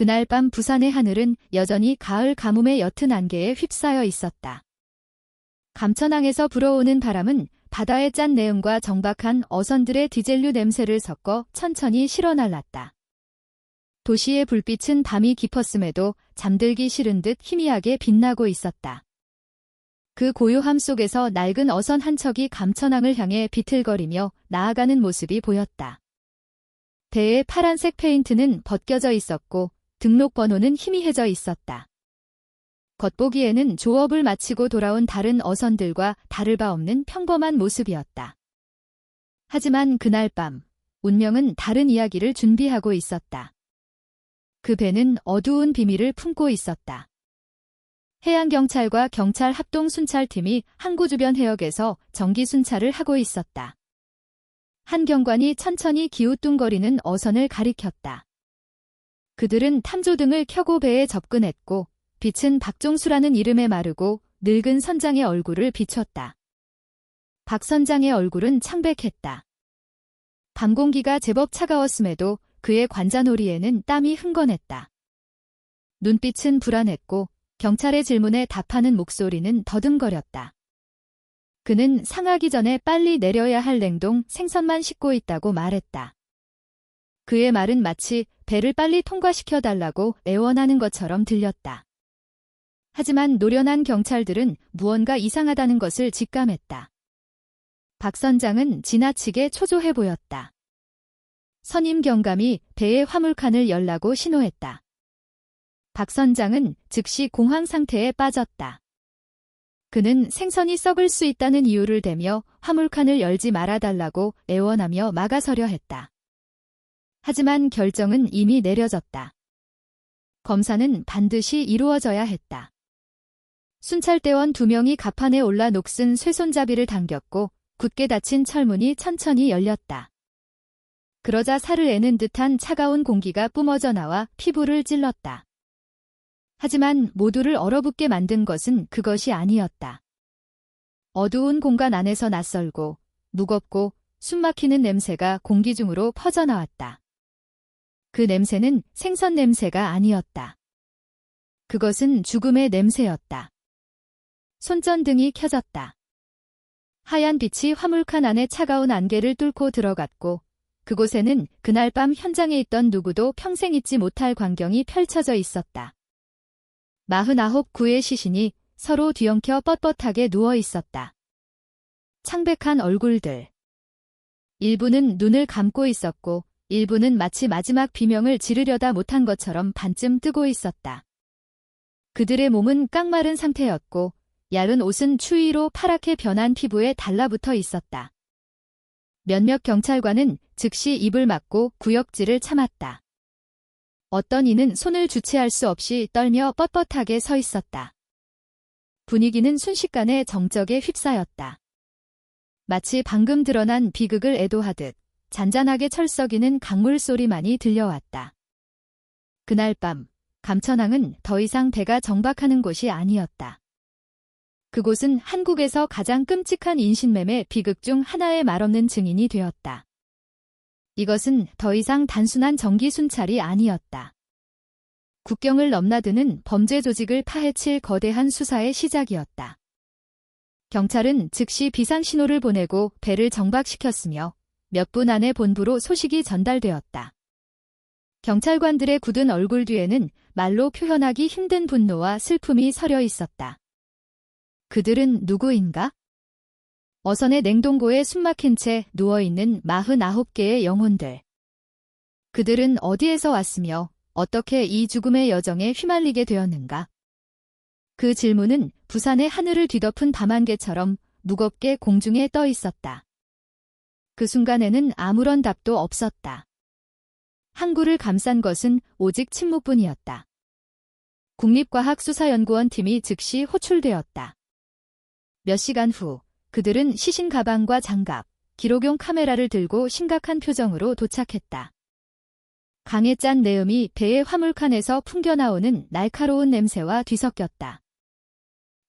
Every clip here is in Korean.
그날 밤 부산의 하늘은 여전히 가을 가뭄의 옅은 안개에 휩싸여 있었다. 감천항에서 불어오는 바람은 바다의 짠 내음과 정박한 어선들의 디젤류 냄새를 섞어 천천히 실어날랐다. 도시의 불빛은 밤이 깊었음에도 잠들기 싫은 듯 희미하게 빛나고 있었다. 그 고요함 속에서 낡은 어선 한 척이 감천항을 향해 비틀거리며 나아가는 모습이 보였다. 배의 파란색 페인트는 벗겨져 있었고 등록번호는 희미해져 있었다. 겉보기에는 조업을 마치고 돌아온 다른 어선들과 다를 바 없는 평범한 모습이었다. 하지만 그날 밤, 운명은 다른 이야기를 준비하고 있었다. 그 배는 어두운 비밀을 품고 있었다. 해양경찰과 경찰 합동순찰팀이 항구 주변 해역에서 정기순찰을 하고 있었다. 한 경관이 천천히 기우뚱거리는 어선을 가리켰다. 그들은 탐조등을 켜고 배에 접근했고 빛은 박종수라는 이름에 마르고 늙은 선장의 얼굴을 비췄다. 박 선장의 얼굴은 창백했다. 밤 공기가 제법 차가웠음에도 그의 관자놀이에는 땀이 흥건했다. 눈빛은 불안했고 경찰의 질문에 답하는 목소리는 더듬거렸다. 그는 상하기 전에 빨리 내려야 할 냉동 생선만 싣고 있다고 말했다. 그의 말은 마치 배를 빨리 통과시켜달라고 애원하는 것처럼 들렸다. 하지만 노련한 경찰들은 무언가 이상하다는 것을 직감했다. 박 선장은 지나치게 초조해 보였다. 선임 경감이 배의 화물칸을 열라고 신호했다. 박 선장은 즉시 공황 상태에 빠졌다. 그는 생선이 썩을 수 있다는 이유를 대며 화물칸을 열지 말아달라고 애원하며 막아서려 했다. 하지만 결정은 이미 내려졌다. 검사는 반드시 이루어져야 했다. 순찰대원 2명이 갑판에 올라 녹슨 쇠손잡이를 당겼고 굳게 닫힌 철문이 천천히 열렸다. 그러자 살을 애는 듯한 차가운 공기가 뿜어져 나와 피부를 찔렀다. 하지만 모두를 얼어붙게 만든 것은 그것이 아니었다. 어두운 공간 안에서 낯설고 무겁고 숨막히는 냄새가 공기 중으로 퍼져나왔다. 그 냄새는 생선 냄새가 아니었다. 그것은 죽음의 냄새였다. 손전등이 켜졌다. 하얀 빛이 화물칸 안에 차가운 안개를 뚫고 들어갔고 그곳에는 그날 밤 현장에 있던 누구도 평생 잊지 못할 광경이 펼쳐져 있었다. 49구의 시신이 서로 뒤엉켜 뻣뻣하게 누워 있었다. 창백한 얼굴들. 일부는 눈을 감고 있었고 일부는 마치 마지막 비명을 지르려다 못한 것처럼 반쯤 뜨고 있었다. 그들의 몸은 깡마른 상태였고 얇은 옷은 추위로 파랗게 변한 피부에 달라붙어 있었다. 몇몇 경찰관은 즉시 입을 막고 구역질을 참았다. 어떤 이는 손을 주체할 수 없이 떨며 뻣뻣하게 서 있었다. 분위기는 순식간에 정적에 휩싸였다. 마치 방금 드러난 비극을 애도하듯 잔잔하게 철썩이는 강물 소리만이 들려왔다. 그날 밤, 감천항은 더 이상 배가 정박하는 곳이 아니었다. 그곳은 한국에서 가장 끔찍한 인신매매 비극 중 하나의 말없는 증인이 되었다. 이것은 더 이상 단순한 정기 순찰이 아니었다. 국경을 넘나드는 범죄 조직을 파헤칠 거대한 수사의 시작이었다. 경찰은 즉시 비상신호를 보내고 배를 정박시켰으며 몇 분 안에 본부로 소식이 전달되었다. 경찰관들의 굳은 얼굴 뒤에는 말로 표현하기 힘든 분노와 슬픔이 서려 있었다. 그들은 누구인가? 어선의 냉동고에 숨막힌 채 누워있는 49개의 영혼들. 그들은 어디에서 왔으며 어떻게 이 죽음의 여정에 휘말리게 되었는가? 그 질문은 부산의 하늘을 뒤덮은 밤안개처럼 무겁게 공중에 떠 있었다. 그 순간에는 아무런 답도 없었다. 항구를 감싼 것은 오직 침묵뿐이었다. 국립과학수사연구원 팀이 즉시 호출되었다. 몇 시간 후 그들은 시신 가방과 장갑, 기록용 카메라를 들고 심각한 표정으로 도착했다. 강에 짠 내음이 배의 화물칸에서 풍겨나오는 날카로운 냄새와 뒤섞였다.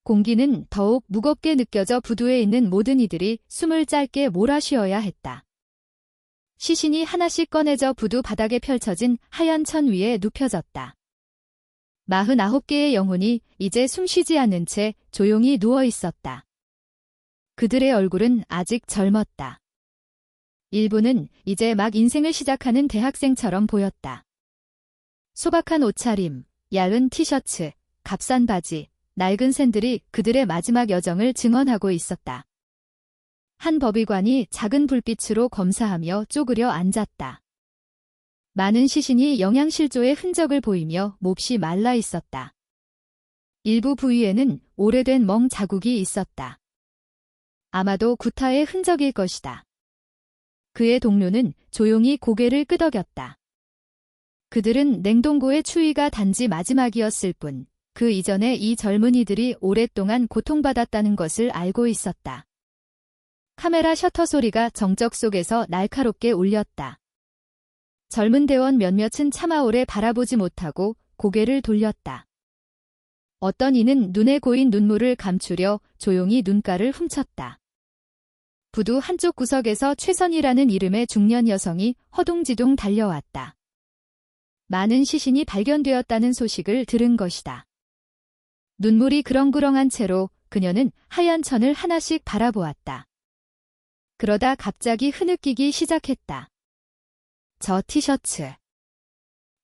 공기는 더욱 무겁게 느껴져 부두에 있는 모든 이들이 숨을 짧게 몰아쉬어야 했다. 시신이 하나씩 꺼내져 부두 바닥에 펼쳐진 하얀 천 위에 눕혀졌다. 49개의 영혼이 이제 숨쉬지 않는 채 조용히 누워 있었다. 그들의 얼굴은 아직 젊었다. 일부는 이제 막 인생을 시작하는 대학생처럼 보였다. 소박한 옷차림, 얇은 티셔츠, 값싼 바지, 낡은 샌들이 그들의 마지막 여정을 증언하고 있었다. 한 법의관이 작은 불빛으로 검사하며 쪼그려 앉았다. 많은 시신이 영양실조의 흔적을 보이며 몹시 말라 있었다. 일부 부위에는 오래된 멍 자국이 있었다. 아마도 구타의 흔적일 것이다. 그의 동료는 조용히 고개를 끄덕였다. 그들은 냉동고의 추위가 단지 마지막이었을 뿐, 그 이전에 이 젊은이들이 오랫동안 고통받았다는 것을 알고 있었다. 카메라 셔터 소리가 정적 속에서 날카롭게 울렸다. 젊은 대원 몇몇은 차마 오래 바라보지 못하고 고개를 돌렸다. 어떤 이는 눈에 고인 눈물을 감추려 조용히 눈가를 훔쳤다. 부두 한쪽 구석에서 최선이라는 이름의 중년 여성이 허둥지둥 달려왔다. 많은 시신이 발견되었다는 소식을 들은 것이다. 눈물이 그렁그렁한 채로 그녀는 하얀 천을 하나씩 바라보았다. 그러다 갑자기 흐느끼기 시작했다. 저 티셔츠.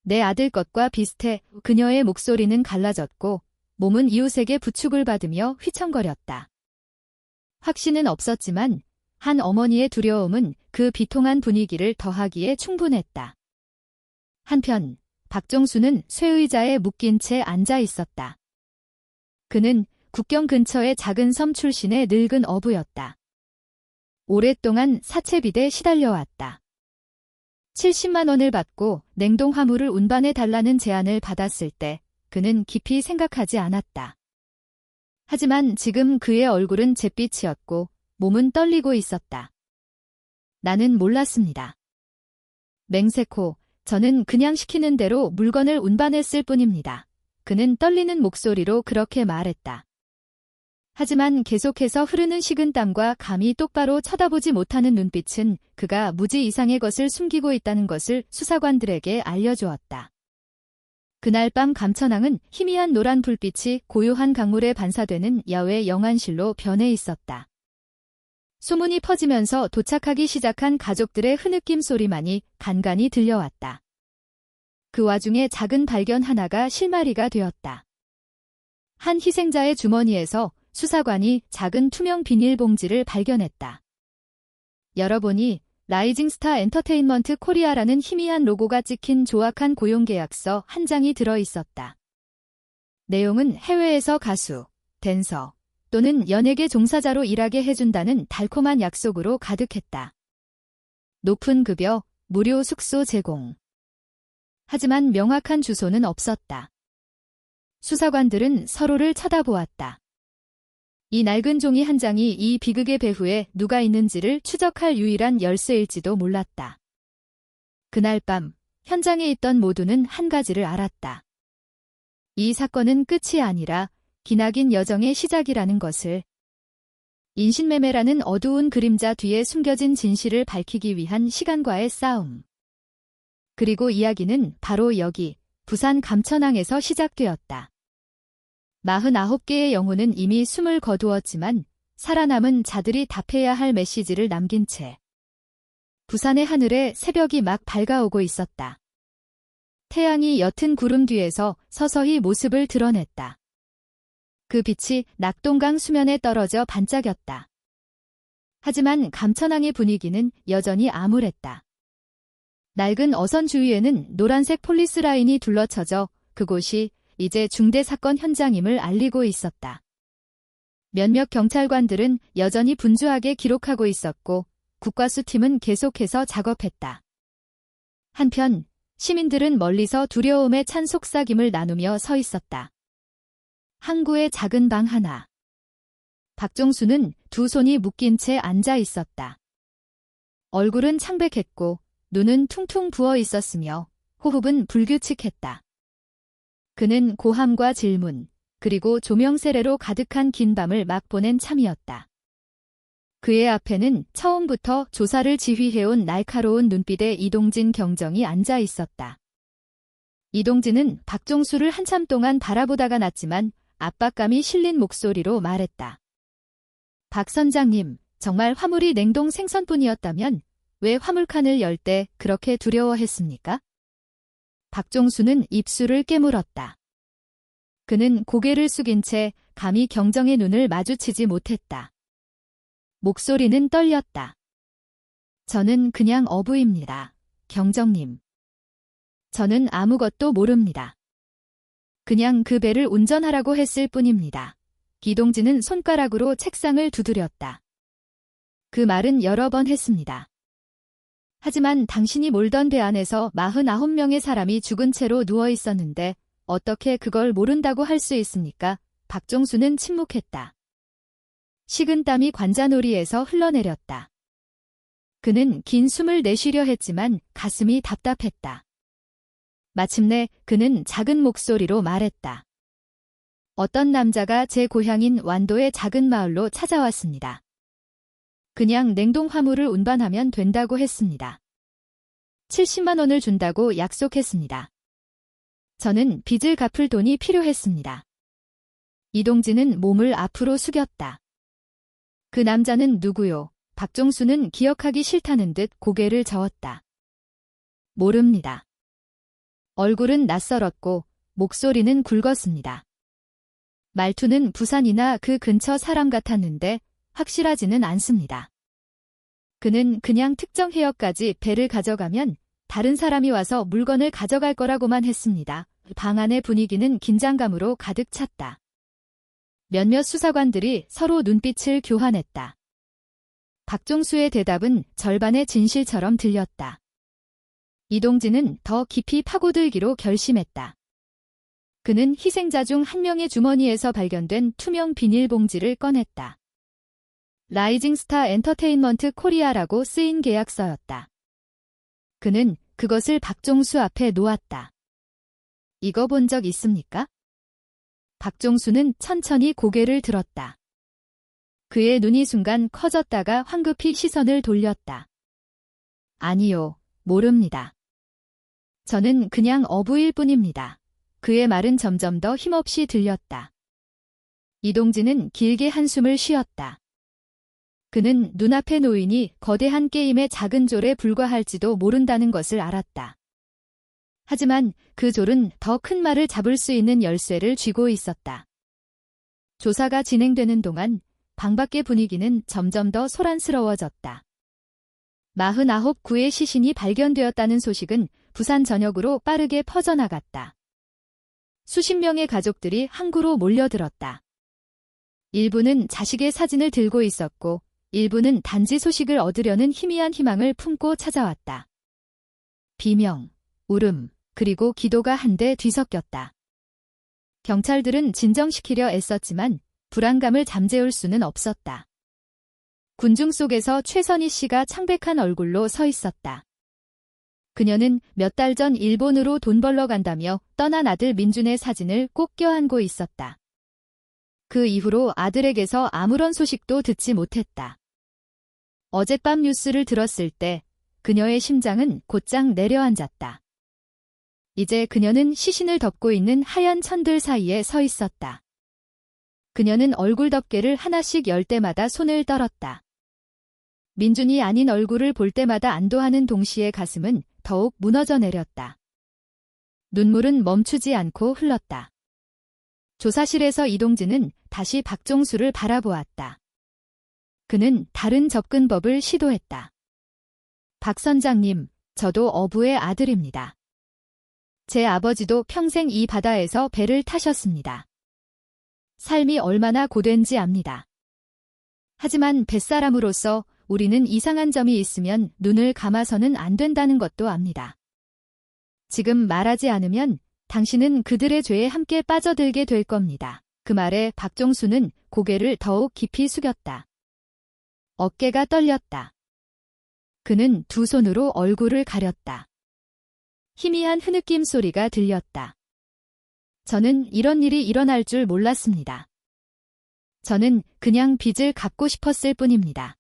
내 아들 것과 비슷해. 그녀의 목소리는 갈라졌고 몸은 이웃에게 부축을 받으며 휘청거렸다. 확신은 없었지만 한 어머니의 두려움은 그 비통한 분위기를 더하기에 충분했다. 한편 박종수는 쇠의자에 묶인 채 앉아 있었다. 그는 국경 근처의 작은 섬 출신의 늙은 어부였다. 오랫동안 사채빚에 시달려왔다. 70만 원을 받고 냉동 화물을 운반해 달라는 제안을 받았을 때 그는 깊이 생각하지 않았다. 하지만 지금 그의 얼굴은 잿빛이었고 몸은 떨리고 있었다. 나는 몰랐습니다. 맹세코, 저는 그냥 시키는 대로 물건을 운반했을 뿐입니다. 그는 떨리는 목소리로 그렇게 말했다. 하지만 계속해서 흐르는 식은땀과 감히 똑바로 쳐다보지 못하는 눈빛은 그가 무지 이상의 것을 숨기고 있다는 것을 수사관들에게 알려주었다. 그날 밤 감천항은 희미한 노란 불빛이 고요한 강물에 반사되는 야외 영안실로 변해 있었다. 소문이 퍼지면서 도착하기 시작한 가족들의 흐느낌 소리만이 간간히 들려왔다. 그 와중에 작은 발견 하나가 실마리가 되었다. 한 희생자의 주머니에서 수사관이 작은 투명 비닐봉지를 발견했다. 열어보니 라이징 스타 엔터테인먼트 코리아라는 희미한 로고가 찍힌 조악한 고용계약서 한 장이 들어있었다. 내용은 해외에서 가수, 댄서 또는 연예계 종사자로 일하게 해준다는 달콤한 약속으로 가득했다. 높은 급여, 무료 숙소 제공. 하지만 명확한 주소는 없었다. 수사관들은 서로를 쳐다보았다. 이 낡은 종이 한 장이 이 비극의 배후에 누가 있는지를 추적할 유일한 열쇠일지도 몰랐다. 그날 밤 현장에 있던 모두는 한 가지를 알았다. 이 사건은 끝이 아니라 기나긴 여정의 시작이라는 것을. 인신매매라는 어두운 그림자 뒤에 숨겨진 진실을 밝히기 위한 시간과의 싸움. 그리고 이야기는 바로 여기 부산 감천항에서 시작되었다. 49개의 영혼은 이미 숨을 거두었지만 살아남은 자들이 답해야 할 메시지를 남긴 채 부산의 하늘에 새벽이 막 밝아오고 있었다. 태양이 옅은 구름 뒤에서 서서히 모습을 드러냈다. 그 빛이 낙동강 수면에 떨어져 반짝였다. 하지만 감천항의 분위기는 여전히 암울했다. 낡은 어선 주위에는 노란색 폴리스 라인이 둘러쳐져 그곳이 이제 중대 사건 현장임을 알리고 있었다. 몇몇 경찰관들은 여전히 분주하게 기록하고 있었고 국과수팀은 계속해서 작업했다. 한편 시민들은 멀리서 두려움에 찬 속삭임을 나누며 서 있었다. 항구의 작은 방 하나. 박종수는 두 손이 묶인 채 앉아 있었다. 얼굴은 창백했고 눈은 퉁퉁 부어 있었으며 호흡은 불규칙했다. 그는 고함과 질문, 그리고 조명 세례로 가득한 긴 밤을 막 보낸 참이었다. 그의 앞에는 처음부터 조사를 지휘해온 날카로운 눈빛의 이동진 경정이 앉아 있었다. 이동진은 박종수를 한참 동안 바라보다가 났지만 압박감이 실린 목소리로 말했다. 박 선장님, 정말 화물이 냉동 생선뿐이었다면 왜 화물칸을 열 때 그렇게 두려워했습니까? 박종수는 입술을 깨물었다. 그는 고개를 숙인 채 감히 경정의 눈을 마주치지 못했다. 목소리는 떨렸다. 저는 그냥 어부입니다, 경정님. 저는 아무것도 모릅니다. 그냥 그 배를 운전하라고 했을 뿐입니다. 이동진은 손가락으로 책상을 두드렸다. 그 말은 여러 번 했습니다. 하지만 당신이 몰던 배 안에서 49명의 사람이 죽은 채로 누워 있었는데 어떻게 그걸 모른다고 할 수 있습니까? 박종수는 침묵했다. 식은땀이 관자놀이에서 흘러내렸다. 그는 긴 숨을 내쉬려 했지만 가슴이 답답했다. 마침내 그는 작은 목소리로 말했다. 어떤 남자가 제 고향인 완도의 작은 마을로 찾아왔습니다. 그냥 냉동 화물을 운반하면 된다고 했습니다. 70만 원을 준다고 약속했습니다. 저는 빚을 갚을 돈이 필요했습니다. 이동진은 몸을 앞으로 숙였다. 그 남자는 누구요? 박종수는 기억하기 싫다는 듯 고개를 저었다. 모릅니다. 얼굴은 낯설었고 목소리는 굵었습니다. 말투는 부산이나 그 근처 사람 같았는데 확실하지는 않습니다. 그는 그냥 특정 해역까지 배를 가져가면 다른 사람이 와서 물건을 가져갈 거라고만 했습니다. 방 안의 분위기는 긴장감으로 가득 찼다. 몇몇 수사관들이 서로 눈빛을 교환했다. 박종수의 대답은 절반의 진실처럼 들렸다. 이동진은 더 깊이 파고들기로 결심했다. 그는 희생자 중 한 명의 주머니에서 발견된 투명 비닐봉지를 꺼냈다. 라이징 스타 엔터테인먼트 코리아라고 쓰인 계약서였다. 그는 그것을 박종수 앞에 놓았다. 이거 본 적 있습니까? 박종수는 천천히 고개를 들었다. 그의 눈이 순간 커졌다가 황급히 시선을 돌렸다. 아니요, 모릅니다. 저는 그냥 어부일 뿐입니다. 그의 말은 점점 더 힘없이 들렸다. 이동진은 길게 한숨을 쉬었다. 그는 눈앞의 노인이 거대한 게임의 작은 졸에 불과할지도 모른다는 것을 알았다. 하지만 그 졸은 더 큰 말을 잡을 수 있는 열쇠를 쥐고 있었다. 조사가 진행되는 동안 방 밖의 분위기는 점점 더 소란스러워졌다. 49구의 시신이 발견되었다는 소식은 부산 전역으로 빠르게 퍼져나갔다. 수십 명의 가족들이 항구로 몰려들었다. 일부는 자식의 사진을 들고 있었고 일부는 단지 소식을 얻으려는 희미한 희망을 품고 찾아왔다. 비명, 울음, 그리고 기도가 한데 뒤섞였다. 경찰들은 진정시키려 애썼지만 불안감을 잠재울 수는 없었다. 군중 속에서 최선희 씨가 창백한 얼굴로 서 있었다. 그녀는 몇 달 전 일본으로 돈 벌러 간다며 떠난 아들 민준의 사진을 꼭 껴안고 있었다. 그 이후로 아들에게서 아무런 소식도 듣지 못했다. 어젯밤 뉴스를 들었을 때 그녀의 심장은 곧장 내려앉았다. 이제 그녀는 시신을 덮고 있는 하얀 천들 사이에 서 있었다. 그녀는 얼굴 덮개를 하나씩 열 때마다 손을 떨었다. 민준이 아닌 얼굴을 볼 때마다 안도하는 동시에 가슴은 더욱 무너져 내렸다. 눈물은 멈추지 않고 흘렀다. 조사실에서 이동진은 다시 박종수를 바라보았다. 그는 다른 접근법을 시도했다. 박 선장님, 저도 어부의 아들입니다. 제 아버지도 평생 이 바다에서 배를 타셨습니다. 삶이 얼마나 고된지 압니다. 하지만 뱃사람으로서 우리는 이상한 점이 있으면 눈을 감아서는 안 된다는 것도 압니다. 지금 말하지 않으면 당신은 그들의 죄에 함께 빠져들게 될 겁니다. 그 말에 박종수는 고개를 더욱 깊이 숙였다. 어깨가 떨렸다. 그는 두 손으로 얼굴을 가렸다. 희미한 흐느낌 소리가 들렸다. 저는 이런 일이 일어날 줄 몰랐습니다. 저는 그냥 빚을 갚고 싶었을 뿐입니다.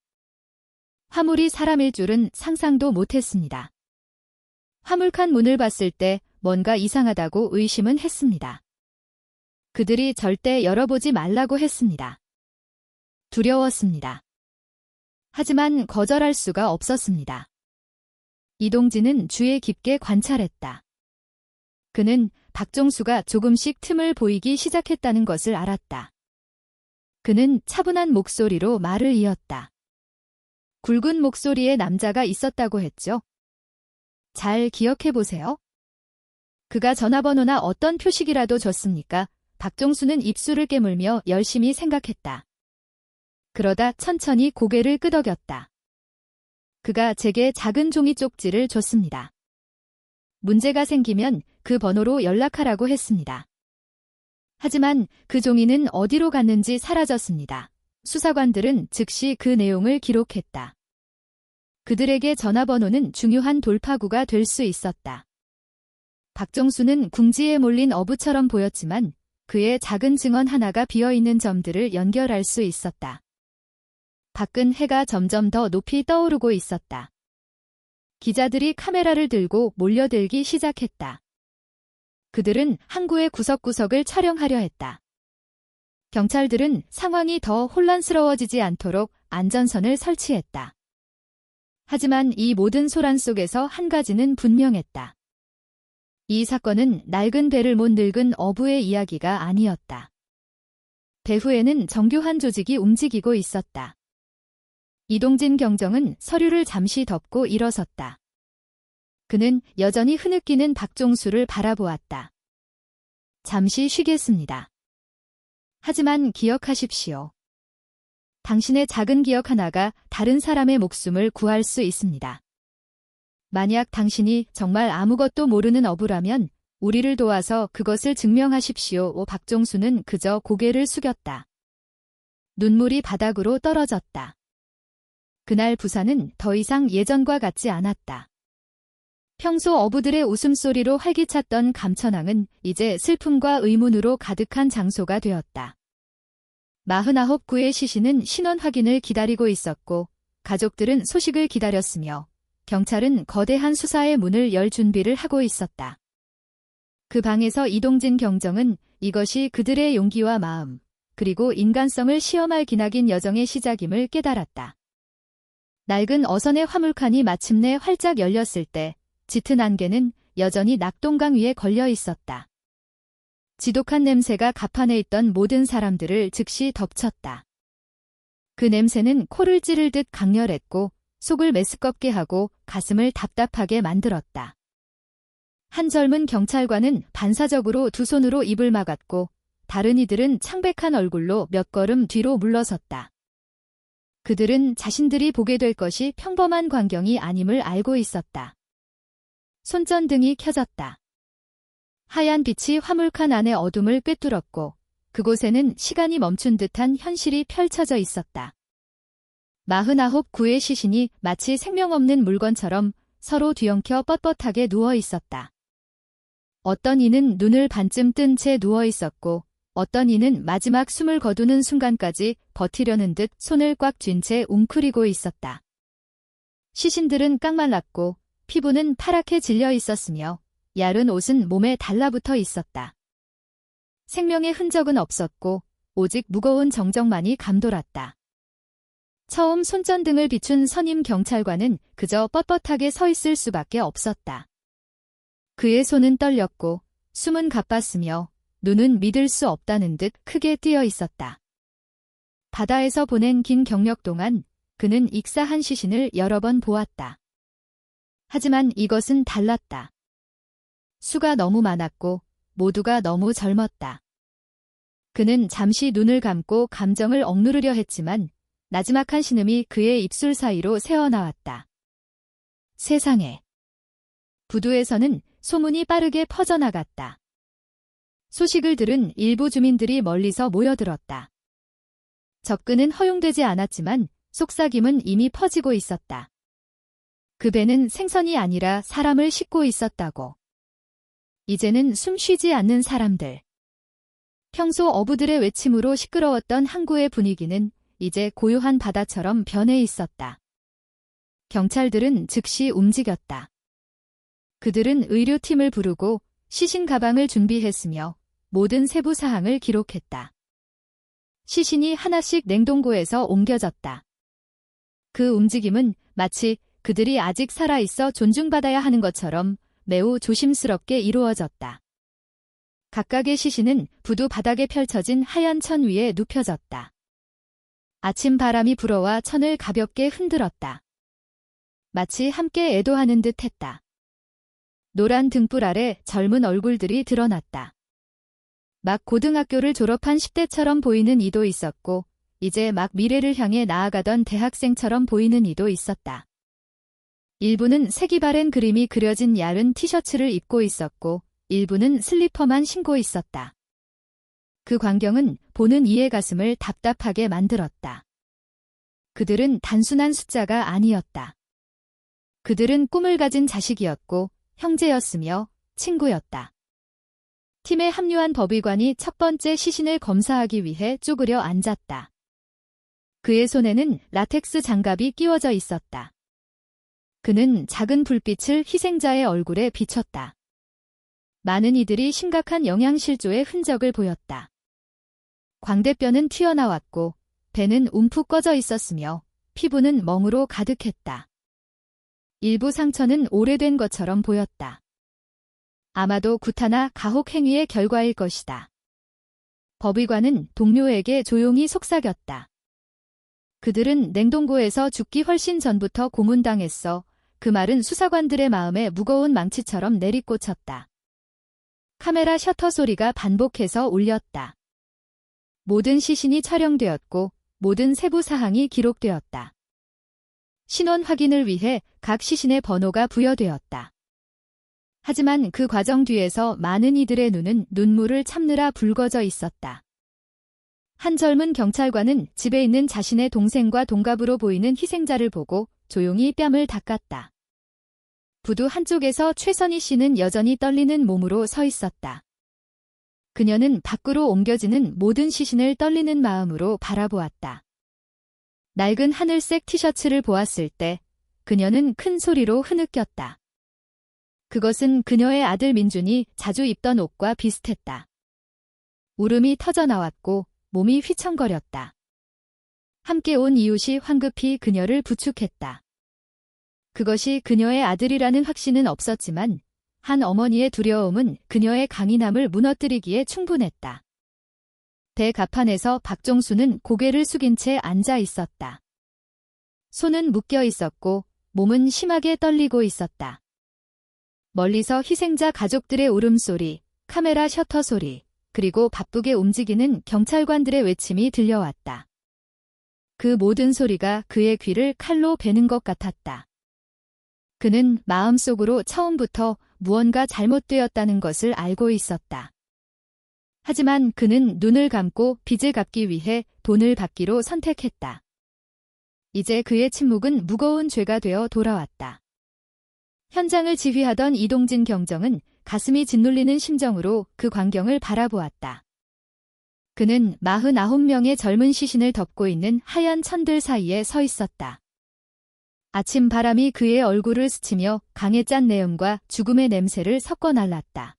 화물이 사람일 줄은 상상도 못했습니다. 화물칸 문을 봤을 때 뭔가 이상하다고 의심은 했습니다. 그들이 절대 열어보지 말라고 했습니다. 두려웠습니다. 하지만 거절할 수가 없었습니다. 이동진은 주의 깊게 관찰했다. 그는 박종수가 조금씩 틈을 보이기 시작했다는 것을 알았다. 그는 차분한 목소리로 말을 이었다. 굵은 목소리의 남자가 있었다고 했죠. 잘 기억해보세요. 그가 전화번호나 어떤 표식이라도 줬습니까? 박종수는 입술을 깨물며 열심히 생각했다. 그러다 천천히 고개를 끄덕였다. 그가 제게 작은 종이 쪽지를 줬습니다. 문제가 생기면 그 번호로 연락하라고 했습니다. 하지만 그 종이는 어디로 갔는지 사라졌습니다. 수사관들은 즉시 그 내용을 기록했다. 그들에게 전화번호는 중요한 돌파구가 될 수 있었다. 박종수는 궁지에 몰린 어부처럼 보였지만 그의 작은 증언 하나가 비어있는 점들을 연결할 수 있었다. 밖은 해가 점점 더 높이 떠오르고 있었다. 기자들이 카메라를 들고 몰려들기 시작했다. 그들은 항구의 구석구석을 촬영하려 했다. 경찰들은 상황이 더 혼란스러워지지 않도록 안전선을 설치했다. 하지만 이 모든 소란 속에서 한 가지는 분명했다. 이 사건은 낡은 배를 못 늙은 어부의 이야기가 아니었다. 배후에는 정교한 조직이 움직이고 있었다. 이동진 경정은 서류를 잠시 덮고 일어섰다. 그는 여전히 흐느끼는 박종수를 바라보았다. 잠시 쉬겠습니다. 하지만 기억하십시오. 당신의 작은 기억 하나가 다른 사람의 목숨을 구할 수 있습니다. 만약 당신이 정말 아무것도 모르는 어부라면 우리를 도와서 그것을 증명하십시오. 박종수는 그저 고개를 숙였다. 눈물이 바닥으로 떨어졌다. 그날 부산은 더 이상 예전과 같지 않았다. 평소 어부들의 웃음소리로 활기찼던 감천항은 이제 슬픔과 의문으로 가득한 장소가 되었다. 49구의 시신은 신원 확인을 기다리고 있었고 가족들은 소식을 기다렸으며 경찰은 거대한 수사의 문을 열 준비를 하고 있었다. 그 방에서 이동진 경정은 이것이 그들의 용기와 마음, 그리고 인간성을 시험할 기나긴 여정의 시작임을 깨달았다. 낡은 어선의 화물칸이 마침내 활짝 열렸을 때 짙은 안개는 여전히 낙동강 위에 걸려 있었다. 지독한 냄새가 갑판에 있던 모든 사람들을 즉시 덮쳤다. 그 냄새는 코를 찌를 듯 강렬했고 속을 메스껍게 하고 가슴을 답답하게 만들었다. 한 젊은 경찰관은 반사적으로 두 손으로 입을 막았고 다른 이들은 창백한 얼굴로 몇 걸음 뒤로 물러섰다. 그들은 자신들이 보게 될 것이 평범한 광경이 아님을 알고 있었다. 손전등이 켜졌다. 하얀 빛이 화물칸 안의 어둠을 꿰뚫었고 그곳에는 시간이 멈춘 듯한 현실이 펼쳐져 있었다. 49구의 시신이 마치 생명 없는 물건처럼 서로 뒤엉켜 뻣뻣하게 누워 있었다. 어떤 이는 눈을 반쯤 뜬 채 누워 있었고 어떤 이는 마지막 숨을 거두는 순간까지 버티려는 듯 손을 꽉 쥔 채 웅크리고 있었다. 시신들은 깡말랐고 피부는 파랗게 질려 있었으며 얇은 옷은 몸에 달라붙어 있었다. 생명의 흔적은 없었고 오직 무거운 정적만이 감돌았다. 처음 손전등을 비춘 선임 경찰관은 그저 뻣뻣하게 서 있을 수밖에 없었다. 그의 손은 떨렸고 숨은 가빴으며 눈은 믿을 수 없다는 듯 크게 뜨여 있었다. 바다에서 보낸 긴 경력 동안 그는 익사한 시신을 여러 번 보았다. 하지만 이것은 달랐다. 수가 너무 많았고 모두가 너무 젊었다. 그는 잠시 눈을 감고 감정을 억누르려 했지만 나지막한 신음이 그의 입술 사이로 새어나왔다. 세상에. 부두에서는 소문이 빠르게 퍼져나갔다. 소식을 들은 일부 주민들이 멀리서 모여들었다. 접근은 허용되지 않았지만 속삭임은 이미 퍼지고 있었다. 그 배는 생선이 아니라 사람을 싣고 있었다고. 이제는 숨 쉬지 않는 사람들. 평소 어부들의 외침으로 시끄러웠던 항구의 분위기는 이제 고요한 바다처럼 변해 있었다. 경찰들은 즉시 움직였다. 그들은 의료팀을 부르고 시신 가방을 준비했으며 모든 세부 사항을 기록했다. 시신이 하나씩 냉동고에서 옮겨졌다. 그 움직임은 마치 그들이 아직 살아있어 존중받아야 하는 것처럼 매우 조심스럽게 이루어졌다. 각각의 시신은 부두 바닥에 펼쳐진 하얀 천 위에 눕혀졌다. 아침 바람이 불어와 천을 가볍게 흔들었다. 마치 함께 애도하는 듯 했다. 노란 등불 아래 젊은 얼굴들이 드러났다. 막 고등학교를 졸업한 10대처럼 보이는 이도 있었고, 이제 막 미래를 향해 나아가던 대학생처럼 보이는 이도 있었다. 일부는 색이 바랜 그림이 그려진 얇은 티셔츠를 입고 있었고, 일부는 슬리퍼만 신고 있었다. 그 광경은 보는 이의 가슴을 답답하게 만들었다. 그들은 단순한 숫자가 아니었다. 그들은 꿈을 가진 자식이었고, 형제였으며 친구였다. 팀에 합류한 법의관이 첫 번째 시신을 검사하기 위해 쪼그려 앉았다. 그의 손에는 라텍스 장갑이 끼워져 있었다. 그는 작은 불빛을 희생자의 얼굴에 비췄다. 많은 이들이 심각한 영양실조의 흔적을 보였다. 광대뼈는 튀어나왔고 배는 움푹 꺼져 있었으며 피부는 멍으로 가득했다. 일부 상처는 오래된 것처럼 보였다. 아마도 구타나 가혹 행위의 결과일 것이다. 법의관은 동료에게 조용히 속삭였다. 그들은 냉동고에서 죽기 훨씬 전부터 고문당했어. 그 말은 수사관들의 마음에 무거운 망치처럼 내리꽂혔다. 카메라 셔터 소리가 반복해서 울렸다. 모든 시신이 촬영되었고 모든 세부 사항이 기록되었다. 신원 확인을 위해 각 시신의 번호가 부여되었다. 하지만 그 과정 뒤에서 많은 이들의 눈은 눈물을 참느라 붉어져 있었다. 한 젊은 경찰관은 집에 있는 자신의 동생과 동갑으로 보이는 희생자를 보고 조용히 뺨을 닦았다. 부두 한쪽에서 최선희 씨는 여전히 떨리는 몸으로 서 있었다. 그녀는 밖으로 옮겨지는 모든 시신을 떨리는 마음으로 바라보았다. 낡은 하늘색 티셔츠를 보았을 때 그녀는 큰 소리로 흐느꼈다. 그것은 그녀의 아들 민준이 자주 입던 옷과 비슷했다. 울음이 터져나왔고 몸이 휘청거렸다. 함께 온 이웃이 황급히 그녀를 부축했다. 그것이 그녀의 아들이라는 확신은 없었지만 한 어머니의 두려움은 그녀의 강인함을 무너뜨리기에 충분했다. 대가판에서 박종수는 고개를 숙인 채 앉아 있었다. 손은 묶여 있었고 몸은 심하게 떨리고 있었다. 멀리서 희생자 가족들의 울음소리, 카메라 셔터 소리, 그리고 바쁘게 움직이는 경찰관들의 외침이 들려왔다. 그 모든 소리가 그의 귀를 칼로 베는 것 같았다. 그는 마음속으로 처음부터 무언가 잘못되었다는 것을 알고 있었다. 하지만 그는 눈을 감고 빚을 갚기 위해 돈을 받기로 선택했다. 이제 그의 침묵은 무거운 죄가 되어 돌아왔다. 현장을 지휘하던 이동진 경정은 가슴이 짓눌리는 심정으로 그 광경을 바라보았다. 그는 49명의 젊은 시신을 덮고 있는 하얀 천들 사이에 서 있었다. 아침 바람이 그의 얼굴을 스치며 강에 짠 내음과 죽음의 냄새를 섞어 날랐다.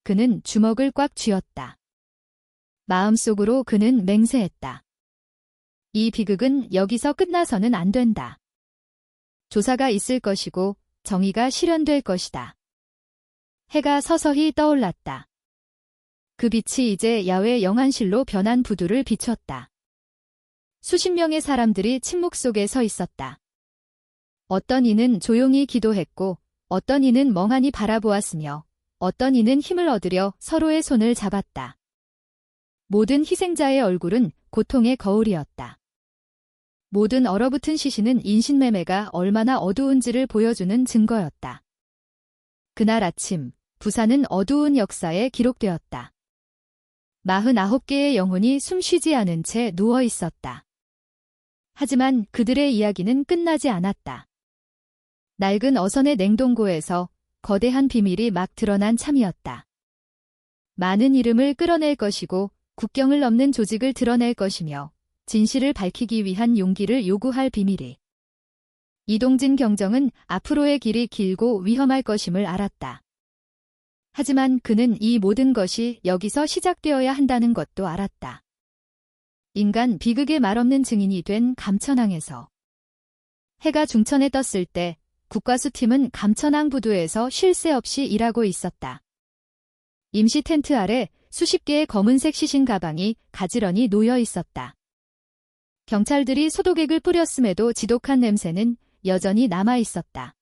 그는 주먹을 꽉 쥐었다. 마음속으로 그는 맹세했다. 이 비극은 여기서 끝나서는 안 된다. 조사가 있을 것이고 정의가 실현될 것이다. 해가 서서히 떠올랐다. 그 빛이 이제 야외 영안실로 변한 부두를 비췄다. 수십 명의 사람들이 침묵 속에 서 있었다. 어떤 이는 조용히 기도했고 어떤 이는 멍하니 바라보았으며 어떤 이는 힘을 얻으려 서로의 손을 잡았다. 모든 희생자의 얼굴은 고통의 거울이었다. 모든 얼어붙은 시신은 인신매매가 얼마나 어두운지를 보여주는 증거였다. 그날 아침, 부산은 어두운 역사에 기록되었다. 49개의 영혼이 숨쉬지 않은 채 누워 있었다. 하지만 그들의 이야기는 끝나지 않았다. 낡은 어선의 냉동고에서 거대한 비밀이 막 드러난 참이었다. 많은 이름을 끌어낼 것이고 국경을 넘는 조직을 드러낼 것이며 진실을 밝히기 위한 용기를 요구할 비밀이. 이동진 경정은 앞으로의 길이 길고 위험할 것임을 알았다. 하지만 그는 이 모든 것이 여기서 시작되어야 한다는 것도 알았다. 인간 비극의 말없는 증인이 된 감천항에서 해가 중천에 떴을 때 국과수팀은 감천항 부두에서 쉴 새 없이 일하고 있었다. 임시 텐트 아래 수십 개의 검은색 시신 가방이 가지런히 놓여 있었다. 경찰들이 소독액을 뿌렸음에도 지독한 냄새는 여전히 남아 있었다.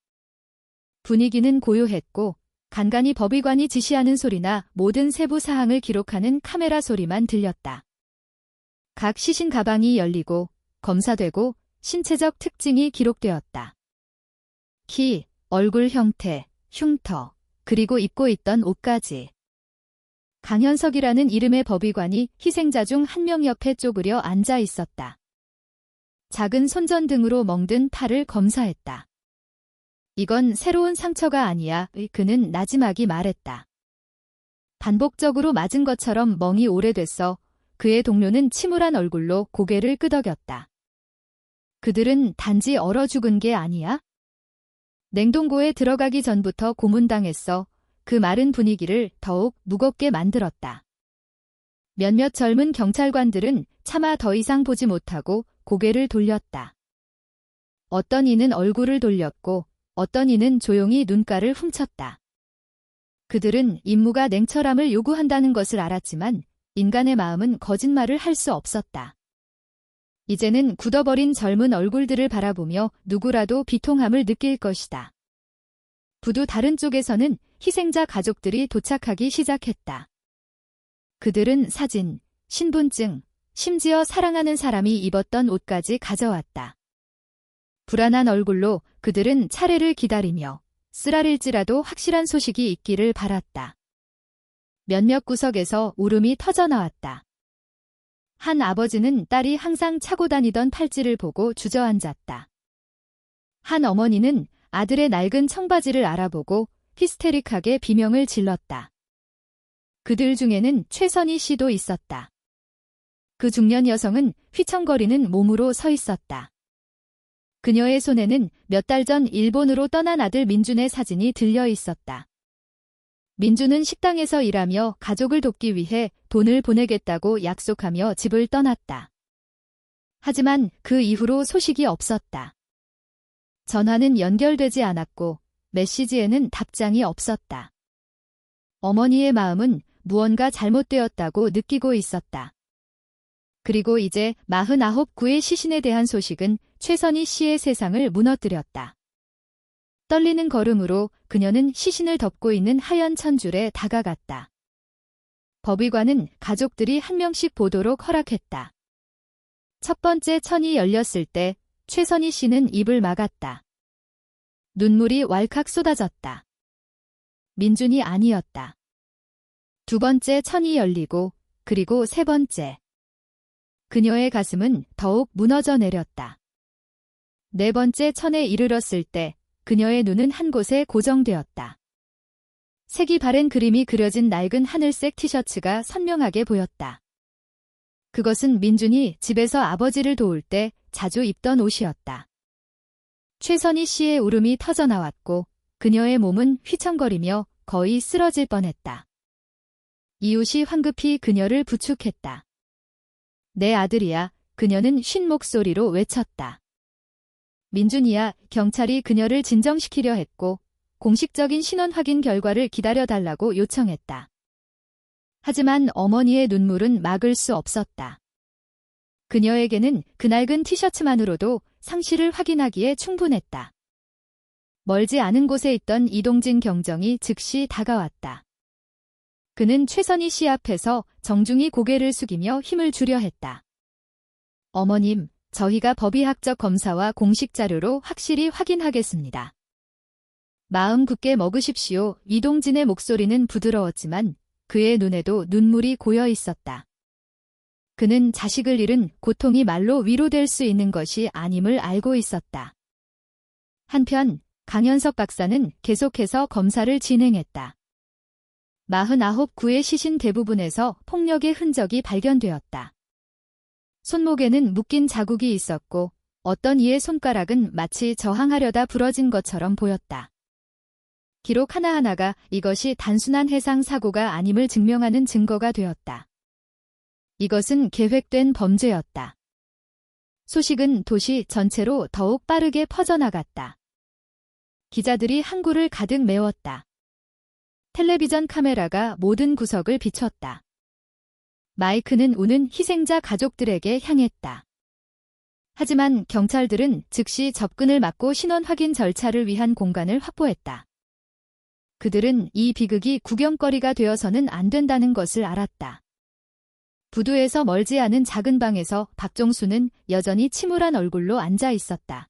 분위기는 고요했고 간간히 법의관이 지시하는 소리나 모든 세부 사항을 기록하는 카메라 소리만 들렸다. 각 시신 가방이 열리고 검사되고 신체적 특징이 기록되었다. 키, 얼굴 형태, 흉터, 그리고 입고 있던 옷까지. 강현석이라는 이름의 법의관이 희생자 중 한 명 옆에 쪼그려 앉아 있었다. 작은 손전등으로 멍든 팔을 검사했다. 이건 새로운 상처가 아니야, 그는 나지막이 말했다. 반복적으로 맞은 것처럼 멍이 오래됐어. 그의 동료는 침울한 얼굴로 고개를 끄덕였다. 그들은 단지 얼어 죽은 게 아니야? 냉동고에 들어가기 전부터 고문당했어. 그 마른 분위기를 더욱 무겁게 만들었다. 몇몇 젊은 경찰관들은 차마 더 이상 보지 못하고 고개를 돌렸다. 어떤 이는 얼굴을 돌렸고 어떤 이는 조용히 눈가를 훔쳤다. 그들은 임무가 냉철함을 요구한다는 것을 알았지만 인간의 마음은 거짓말을 할 수 없었다. 이제는 굳어버린 젊은 얼굴들을 바라보며 누구라도 비통함을 느낄 것이다. 부두 다른 쪽에서는 희생자 가족들이 도착하기 시작했다. 그들은 사진, 신분증, 심지어 사랑하는 사람이 입었던 옷까지 가져왔다. 불안한 얼굴로 그들은 차례를 기다리며 쓰라릴지라도 확실한 소식이 있기를 바랐다. 몇몇 구석에서 울음이 터져나왔다. 한 아버지는 딸이 항상 차고 다니던 팔찌를 보고 주저앉았다. 한 어머니는 아들의 낡은 청바지를 알아보고 히스테릭하게 비명을 질렀다. 그들 중에는 최선희 씨도 있었다. 그 중년 여성은 휘청거리는 몸으로 서 있었다. 그녀의 손에는 몇 달 전 일본으로 떠난 아들 민준의 사진이 들려 있었다. 민준은 식당에서 일하며 가족을 돕기 위해 돈을 보내겠다고 약속하며 집을 떠났다. 하지만 그 이후로 소식이 없었다. 전화는 연결되지 않았고 메시지에는 답장이 없었다. 어머니의 마음은 무언가 잘못되었다고 느끼고 있었다. 그리고 이제 49구의 시신에 대한 소식은 최선희 씨의 세상을 무너뜨렸다. 떨리는 걸음으로 그녀는 시신을 덮고 있는 하얀 천줄에 다가갔다. 법의관은 가족들이 한 명씩 보도록 허락했다. 첫 번째 천이 열렸을 때 최선희 씨는 입을 막았다. 눈물이 왈칵 쏟아졌다. 민준이 아니었다. 두 번째 천이 열리고 그리고 세 번째. 그녀의 가슴은 더욱 무너져 내렸다. 네 번째 천에 이르렀을 때 그녀의 눈은 한 곳에 고정되었다. 색이 바랜 그림이 그려진 낡은 하늘색 티셔츠가 선명하게 보였다. 그것은 민준이 집에서 아버지를 도울 때 자주 입던 옷이었다. 최선희 씨의 울음이 터져나왔고 그녀의 몸은 휘청거리며 거의 쓰러질 뻔했다. 이웃이 황급히 그녀를 부축했다. 내 아들이야, 그녀는 쉰 목소리로 외쳤다. 민준이야, 경찰이 그녀를 진정시키려 했고 공식적인 신원 확인 결과를 기다려달라고 요청했다. 하지만 어머니의 눈물은 막을 수 없었다. 그녀에게는 그 낡은 티셔츠만으로도 상실을 확인하기에 충분했다. 멀지 않은 곳에 있던 이동진 경정이 즉시 다가왔다. 그는 최선희 씨 앞에서 정중히 고개를 숙이며 힘을 주려 했다. 어머님, 저희가 법의학적 검사와 공식 자료로 확실히 확인하겠습니다. 마음 굳게 먹으십시오. 이동진의 목소리는 부드러웠지만 그의 눈에도 눈물이 고여 있었다. 그는 자식을 잃은 고통이 말로 위로될 수 있는 것이 아님을 알고 있었다. 한편 강현석 박사는 계속해서 검사를 진행했다. 49구의 시신 대부분에서 폭력의 흔적이 발견되었다. 손목에는 묶인 자국이 있었고 어떤 이의 손가락은 마치 저항하려다 부러진 것처럼 보였다. 기록 하나하나가 이것이 단순한 해상 사고가 아님을 증명하는 증거가 되었다. 이것은 계획된 범죄였다. 소식은 도시 전체로 더욱 빠르게 퍼져나갔다. 기자들이 항구를 가득 메웠다. 텔레비전 카메라가 모든 구석을 비췄다. 마이크는 우는 희생자 가족들에게 향했다. 하지만 경찰들은 즉시 접근을 막고 신원 확인 절차를 위한 공간을 확보했다. 그들은 이 비극이 구경거리가 되어서는 안 된다는 것을 알았다. 부두에서 멀지 않은 작은 방에서 박종수는 여전히 침울한 얼굴로 앉아 있었다.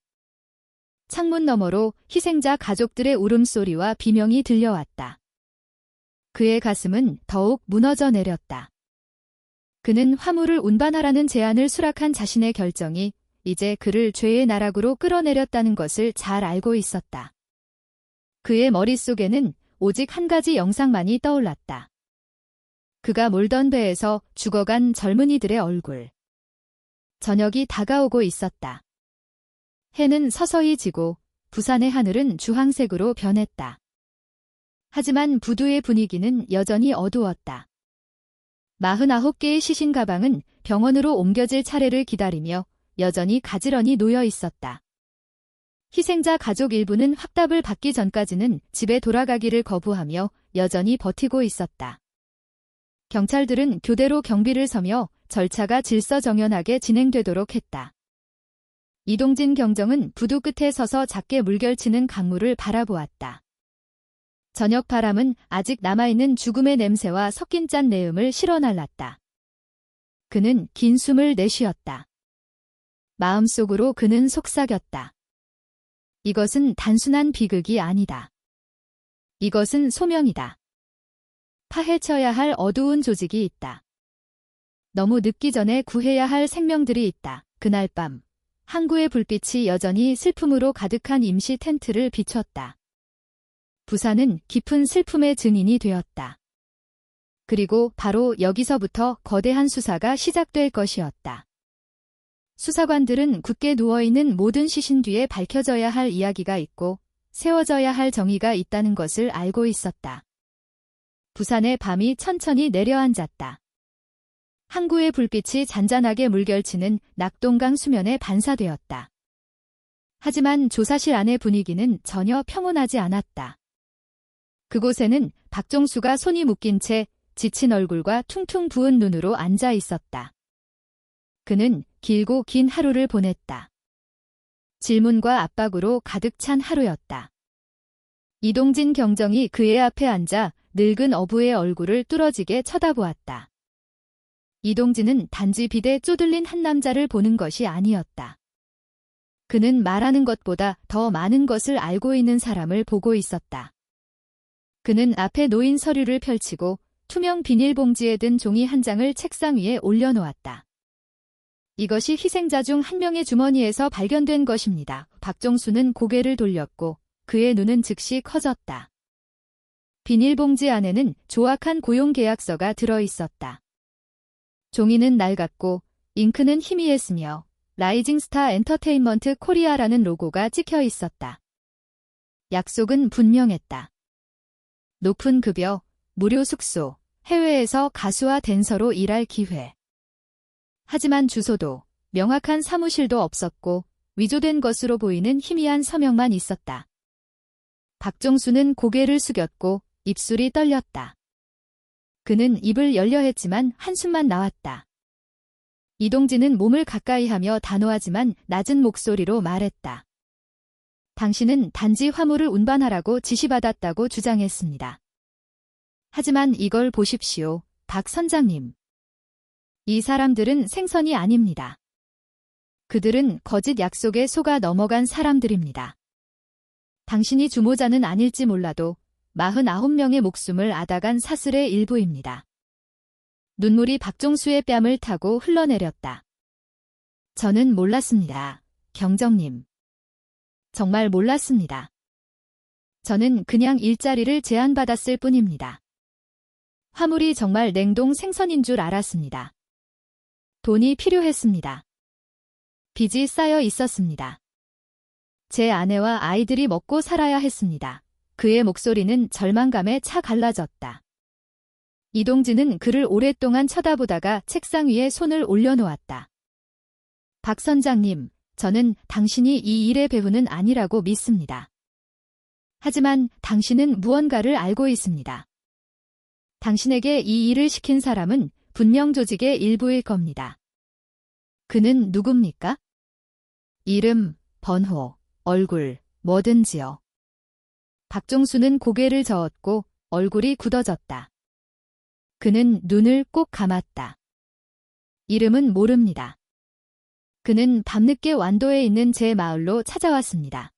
창문 너머로 희생자 가족들의 울음소리와 비명이 들려왔다. 그의 가슴은 더욱 무너져 내렸다. 그는 화물을 운반하라는 제안을 수락한 자신의 결정이 이제 그를 죄의 나락으로 끌어내렸다는 것을 잘 알고 있었다. 그의 머릿속에는 오직 한 가지 영상만이 떠올랐다. 그가 몰던 배에서 죽어간 젊은이들의 얼굴. 저녁이 다가오고 있었다. 해는 서서히 지고 부산의 하늘은 주황색으로 변했다. 하지만 부두의 분위기는 여전히 어두웠다. 49개의 시신 가방은 병원으로 옮겨질 차례를 기다리며 여전히 가지런히 놓여 있었다. 희생자 가족 일부는 확답을 받기 전까지는 집에 돌아가기를 거부하며 여전히 버티고 있었다. 경찰들은 교대로 경비를 서며 절차가 질서정연하게 진행되도록 했다. 이동진 경정은 부두 끝에 서서 작게 물결치는 강물을 바라보았다. 저녁 바람은 아직 남아있는 죽음의 냄새와 섞인 짠 내음을 실어날랐다. 그는 긴 숨을 내쉬었다. 마음속으로 그는 속삭였다. 이것은 단순한 비극이 아니다. 이것은 소명이다. 파헤쳐야 할 어두운 조직이 있다. 너무 늦기 전에 구해야 할 생명들이 있다. 그날 밤, 항구의 불빛이 여전히 슬픔으로 가득한 임시 텐트를 비췄다. 부산은 깊은 슬픔의 증인이 되었다. 그리고 바로 여기서부터 거대한 수사가 시작될 것이었다. 수사관들은 굳게 누워있는 모든 시신 뒤에 밝혀져야 할 이야기가 있고 세워져야 할 정의가 있다는 것을 알고 있었다. 부산의 밤이 천천히 내려앉았다. 항구의 불빛이 잔잔하게 물결치는 낙동강 수면에 반사되었다. 하지만 조사실 안의 분위기는 전혀 평온하지 않았다. 그곳에는 박종수가 손이 묶인 채 지친 얼굴과 퉁퉁 부은 눈으로 앉아 있었다. 그는 길고 긴 하루를 보냈다. 질문과 압박으로 가득 찬 하루였다. 이동진 경정이 그의 앞에 앉아 늙은 어부의 얼굴을 뚫어지게 쳐다보았다. 이동진은 단지 빛에 쪼들린 한 남자를 보는 것이 아니었다. 그는 말하는 것보다 더 많은 것을 알고 있는 사람을 보고 있었다. 그는 앞에 놓인 서류를 펼치고 투명 비닐봉지에 든 종이 한 장을 책상 위에 올려놓았다. 이것이 희생자 중 한 명의 주머니에서 발견된 것입니다. 박종수는 고개를 돌렸고 그의 눈은 즉시 커졌다. 비닐봉지 안에는 조악한 고용계약서가 들어있었다. 종이는 낡았고 잉크는 희미했으며 라이징스타 엔터테인먼트 코리아라는 로고가 찍혀 있었다. 약속은 분명했다. 높은 급여, 무료 숙소, 해외에서 가수와 댄서로 일할 기회. 하지만 주소도 명확한 사무실도 없었고 위조된 것으로 보이는 희미한 서명만 있었다. 박종수는 고개를 숙였고 입술이 떨렸다. 그는 입을 열려 했지만 한숨만 나왔다. 이동진은 몸을 가까이 하며 단호하지만 낮은 목소리로 말했다. 당신은 단지 화물을 운반하라고 지시받았다고 주장했습니다. 하지만 이걸 보십시오, 박 선장님. 이 사람들은 생선이 아닙니다. 그들은 거짓 약속에 속아 넘어간 사람들입니다. 당신이 주모자는 아닐지 몰라도 49명의 목숨을 앗아간 사슬의 일부입니다. 눈물이 박종수의 뺨을 타고 흘러내렸다. 저는 몰랐습니다, 경정님. 정말 몰랐습니다. 저는 그냥 일자리를 제안받았을 뿐입니다. 화물이 정말 냉동 생선인 줄 알았습니다. 돈이 필요했습니다. 빚이 쌓여 있었습니다. 제 아내와 아이들이 먹고 살아야 했습니다. 그의 목소리는 절망감에 차 갈라졌다. 이동진은 그를 오랫동안 쳐다보다가 책상 위에 손을 올려놓았다. 박 선장님, 저는 당신이 이 일의 배후는 아니라고 믿습니다. 하지만 당신은 무언가를 알고 있습니다. 당신에게 이 일을 시킨 사람은 분명 조직의 일부일 겁니다. 그는 누굽니까? 이름, 번호, 얼굴, 뭐든지요. 박종수는 고개를 저었고 얼굴이 굳어졌다. 그는 눈을 꼭 감았다. 이름은 모릅니다. 그는 밤늦게 완도에 있는 제 마을로 찾아왔습니다.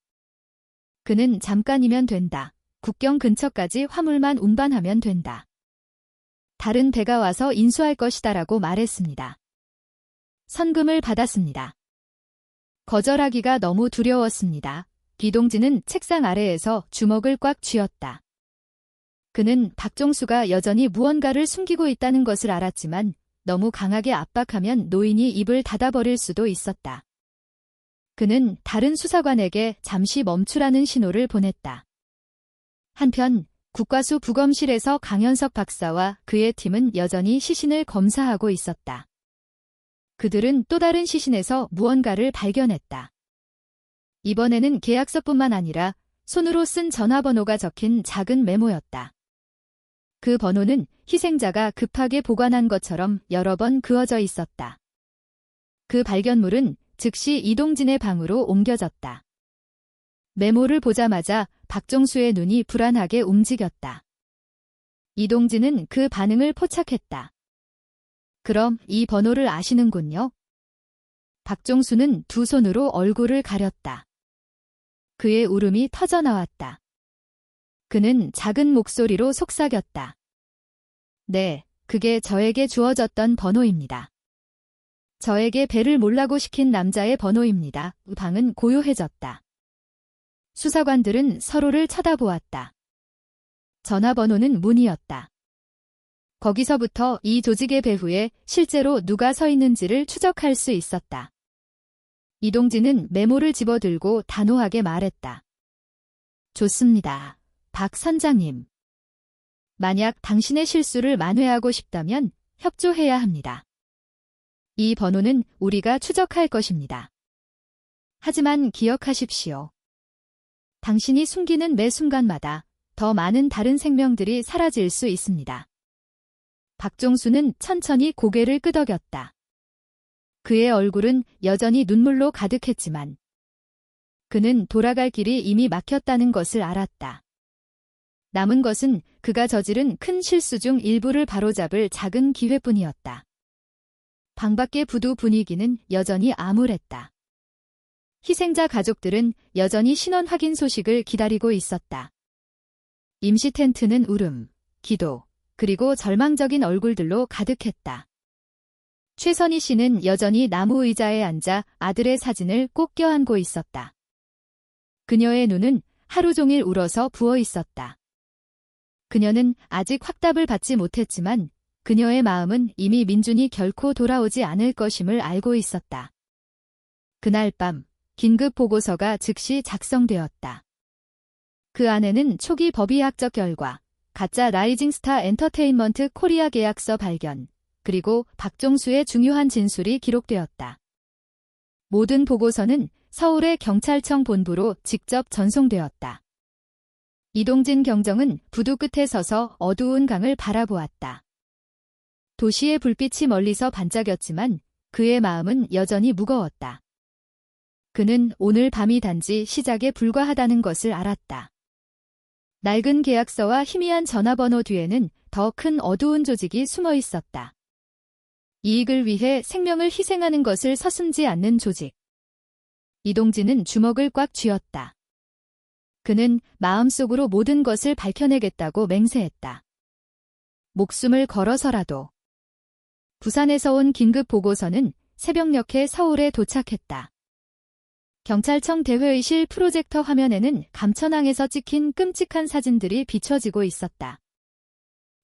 그는 잠깐이면 된다. 국경 근처까지 화물만 운반하면 된다. 다른 배가 와서 인수할 것이다라고 말했습니다. 선금을 받았습니다. 거절하기가 너무 두려웠습니다. 이동진은 책상 아래에서 주먹을 꽉 쥐었다. 그는 박종수가 여전히 무언가를 숨기고 있다는 것을 알았지만 너무 강하게 압박하면 노인이 입을 닫아버릴 수도 있었다. 그는 다른 수사관에게 잠시 멈추라는 신호를 보냈다. 한편 국과수 부검실에서 강현석 박사와 그의 팀은 여전히 시신을 검사하고 있었다. 그들은 또 다른 시신에서 무언가를 발견했다. 이번에는 계약서뿐만 아니라 손으로 쓴 전화번호가 적힌 작은 메모였다. 그 번호는 희생자가 급하게 보관한 것처럼 여러 번 그어져 있었다. 그 발견물은 즉시 이동진의 방으로 옮겨졌다. 메모를 보자마자 박종수의 눈이 불안하게 움직였다. 이동진은 그 반응을 포착했다. 그럼 이 번호를 아시는군요. 박종수는 두 손으로 얼굴을 가렸다. 그의 울음이 터져나왔다. 그는 작은 목소리로 속삭였다. 네, 그게 저에게 주어졌던 번호입니다. 저에게 배를 몰라고 시킨 남자의 번호입니다. 방은 고요해졌다. 수사관들은 서로를 쳐다보았다. 전화번호는 문이었다. 거기서부터 이 조직의 배후에 실제로 누가 서 있는지를 추적할 수 있었다. 이동진은 메모를 집어들고 단호하게 말했다. 좋습니다. 박 선장님. 만약 당신의 실수를 만회하고 싶다면 협조해야 합니다. 이 번호는 우리가 추적할 것입니다. 하지만 기억하십시오. 당신이 숨기는 매 순간마다 더 많은 다른 생명들이 사라질 수 있습니다. 박종수는 천천히 고개를 끄덕였다. 그의 얼굴은 여전히 눈물로 가득했지만 그는 돌아갈 길이 이미 막혔다는 것을 알았다. 남은 것은 그가 저지른 큰 실수 중 일부를 바로잡을 작은 기회뿐이었다. 방 밖의 부두 분위기는 여전히 암울했다. 희생자 가족들은 여전히 신원 확인 소식을 기다리고 있었다. 임시 텐트는 울음, 기도, 그리고 절망적인 얼굴들로 가득했다. 최선희 씨는 여전히 나무 의자에 앉아 아들의 사진을 꼭 껴안고 있었다. 그녀의 눈은 하루 종일 울어서 부어 있었다. 그녀는 아직 확답을 받지 못했지만 그녀의 마음은 이미 민준이 결코 돌아오지 않을 것임을 알고 있었다. 그날 밤 긴급 보고서가 즉시 작성되었다. 그 안에는 초기 법의학적 결과, 가짜 라이징 스타 엔터테인먼트 코리아 계약서 발견, 그리고 박종수의 중요한 진술이 기록되었다. 모든 보고서는 서울의 경찰청 본부로 직접 전송되었다. 이동진 경정은 부두 끝에 서서 어두운 강을 바라보았다. 도시의 불빛이 멀리서 반짝였지만 그의 마음은 여전히 무거웠다. 그는 오늘 밤이 단지 시작에 불과하다는 것을 알았다. 낡은 계약서와 희미한 전화번호 뒤에는 더 큰 어두운 조직이 숨어 있었다. 이익을 위해 생명을 희생하는 것을 서슴지 않는 조직. 이동진은 주먹을 꽉 쥐었다. 그는 마음속으로 모든 것을 밝혀내겠다고 맹세했다. 목숨을 걸어서라도. 부산에서 온 긴급 보고서는 새벽녘에 서울에 도착했다. 경찰청 대회의실 프로젝터 화면에는 감천항에서 찍힌 끔찍한 사진들이 비춰지고 있었다.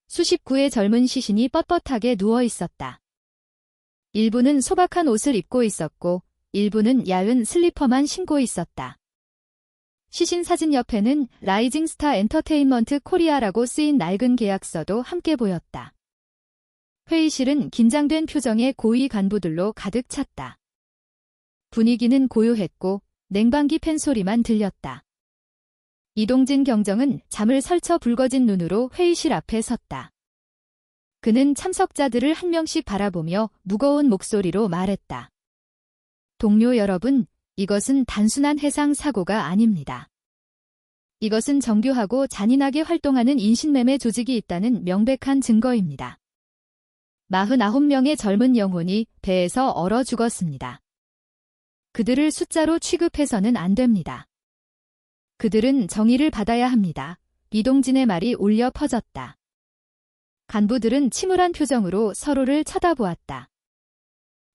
수십 구의 젊은 시신이 뻣뻣하게 누워 있었다. 일부는 소박한 옷을 입고 있었고 일부는 얇은 슬리퍼만 신고 있었다. 시신 사진 옆에는 라이징 스타 엔터테인먼트 코리아라고 쓰인 낡은 계약서도 함께 보였다. 회의실은 긴장된 표정의 고위 간부들로 가득 찼다. 분위기는 고요했고 냉방기 팬 소리만 들렸다. 이동진 경정은 잠을 설쳐 붉어진 눈으로 회의실 앞에 섰다. 그는 참석자들을 한 명씩 바라보며 무거운 목소리로 말했다. 동료 여러분, 이것은 단순한 해상 사고가 아닙니다. 이것은 정교하고 잔인하게 활동하는 인신매매 조직이 있다는 명백한 증거입니다. 49명의 젊은 영혼이 배에서 얼어 죽었습니다. 그들을 숫자로 취급해서는 안 됩니다. 그들은 정의를 받아야 합니다. 이동진의 말이 울려 퍼졌다. 간부들은 침울한 표정으로 서로를 쳐다보았다.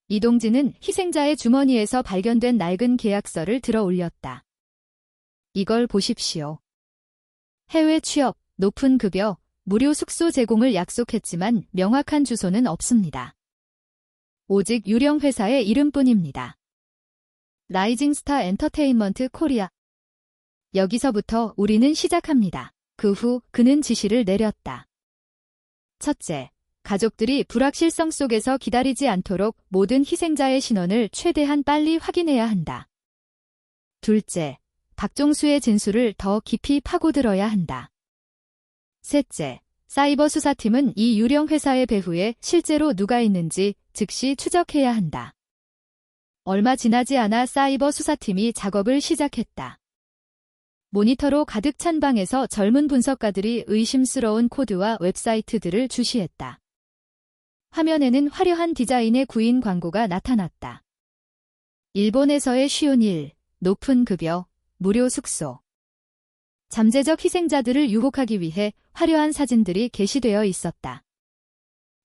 이동진은 희생자의 주머니에서 발견된 낡은 계약서를 들어 올렸다. 이걸 보십시오. 해외 취업, 높은 급여, 무료 숙소 제공을 약속했지만 명확한 주소는 없습니다. 오직 유령 회사의 이름뿐입니다. 라이징 스타 엔터테인먼트 코리아. 여기서부터 우리는 시작합니다. 그 후 그는 지시를 내렸다. 첫째, 가족들이 불확실성 속에서 기다리지 않도록 모든 희생자의 신원을 최대한 빨리 확인해야 한다. 둘째, 박종수의 진술을 더 깊이 파고들어야 한다. 셋째, 사이버 수사팀은 이 유령 회사의 배후에 실제로 누가 있는지 즉시 추적해야 한다. 얼마 지나지 않아 사이버 수사팀이 작업을 시작했다. 모니터로 가득 찬 방에서 젊은 분석가들이 의심스러운 코드와 웹사이트들을 주시했다. 화면에는 화려한 디자인의 구인 광고가 나타났다. 일본에서의 쉬운 일, 높은 급여, 무료 숙소. 잠재적 희생자들을 유혹하기 위해 화려한 사진들이 게시되어 있었다.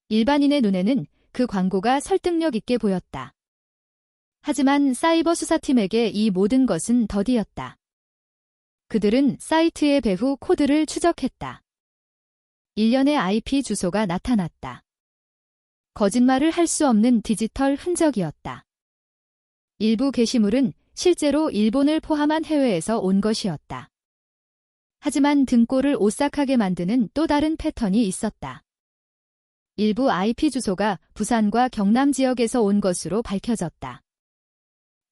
일반인의 눈에는 그 광고가 설득력 있게 보였다. 하지만 사이버 수사팀에게 이 모든 것은 더디였다. 그들은 사이트의 배후 코드를 추적했다. 일련의 IP 주소가 나타났다. 거짓말을 할 수 없는 디지털 흔적이었다. 일부 게시물은 실제로 일본을 포함한 해외에서 온 것이었다. 하지만 등골을 오싹하게 만드는 또 다른 패턴이 있었다. 일부 IP 주소가 부산과 경남 지역에서 온 것으로 밝혀졌다.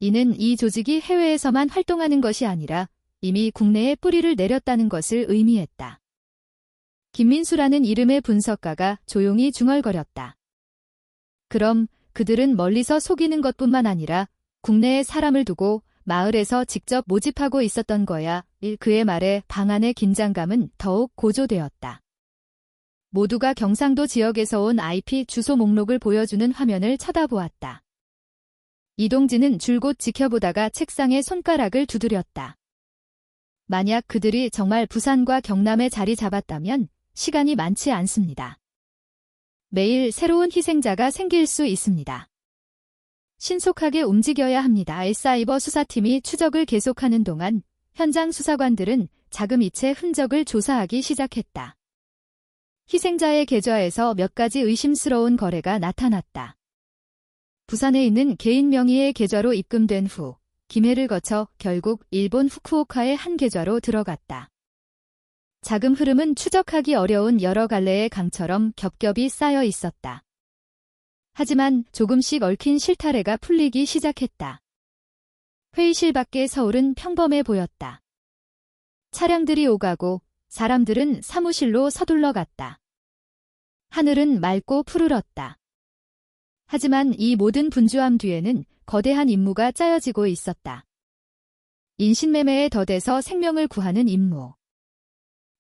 이는 이 조직이 해외에서만 활동하는 것이 아니라 이미 국내에 뿌리를 내렸다는 것을 의미했다. 김민수라는 이름의 분석가가 조용히 중얼거렸다. 그럼 그들은 멀리서 속이는 것뿐만 아니라 국내에 사람을 두고 마을에서 직접 모집하고 있었던 거야. 그의 말에 방 안의 긴장감은 더욱 고조되었다. 모두가 경상도 지역에서 온 IP 주소 목록을 보여주는 화면을 쳐다보았다. 이동진은 줄곧 지켜보다가 책상에 손가락을 두드렸다. 만약 그들이 정말 부산과 경남에 자리 잡았다면 시간이 많지 않습니다. 매일 새로운 희생자가 생길 수 있습니다. 신속하게 움직여야 합니다. 사이버 수사팀이 추적을 계속하는 동안 현장 수사관들은 자금이체 흔적을 조사하기 시작했다. 희생자의 계좌에서 몇 가지 의심스러운 거래가 나타났다. 부산에 있는 개인 명의의 계좌로 입금된 후 김해를 거쳐 결국 일본 후쿠오카의 한 계좌로 들어갔다. 자금 흐름은 추적하기 어려운 여러 갈래의 강처럼 겹겹이 쌓여 있었다. 하지만 조금씩 얽힌 실타래가 풀리기 시작했다. 회의실 밖의 서울은 평범해 보였다. 차량들이 오가고 사람들은 사무실로 서둘러 갔다. 하늘은 맑고 푸르렀다. 하지만 이 모든 분주함 뒤에는 거대한 임무가 짜여지고 있었다. 인신매매에 덧대서 생명을 구하는 임무.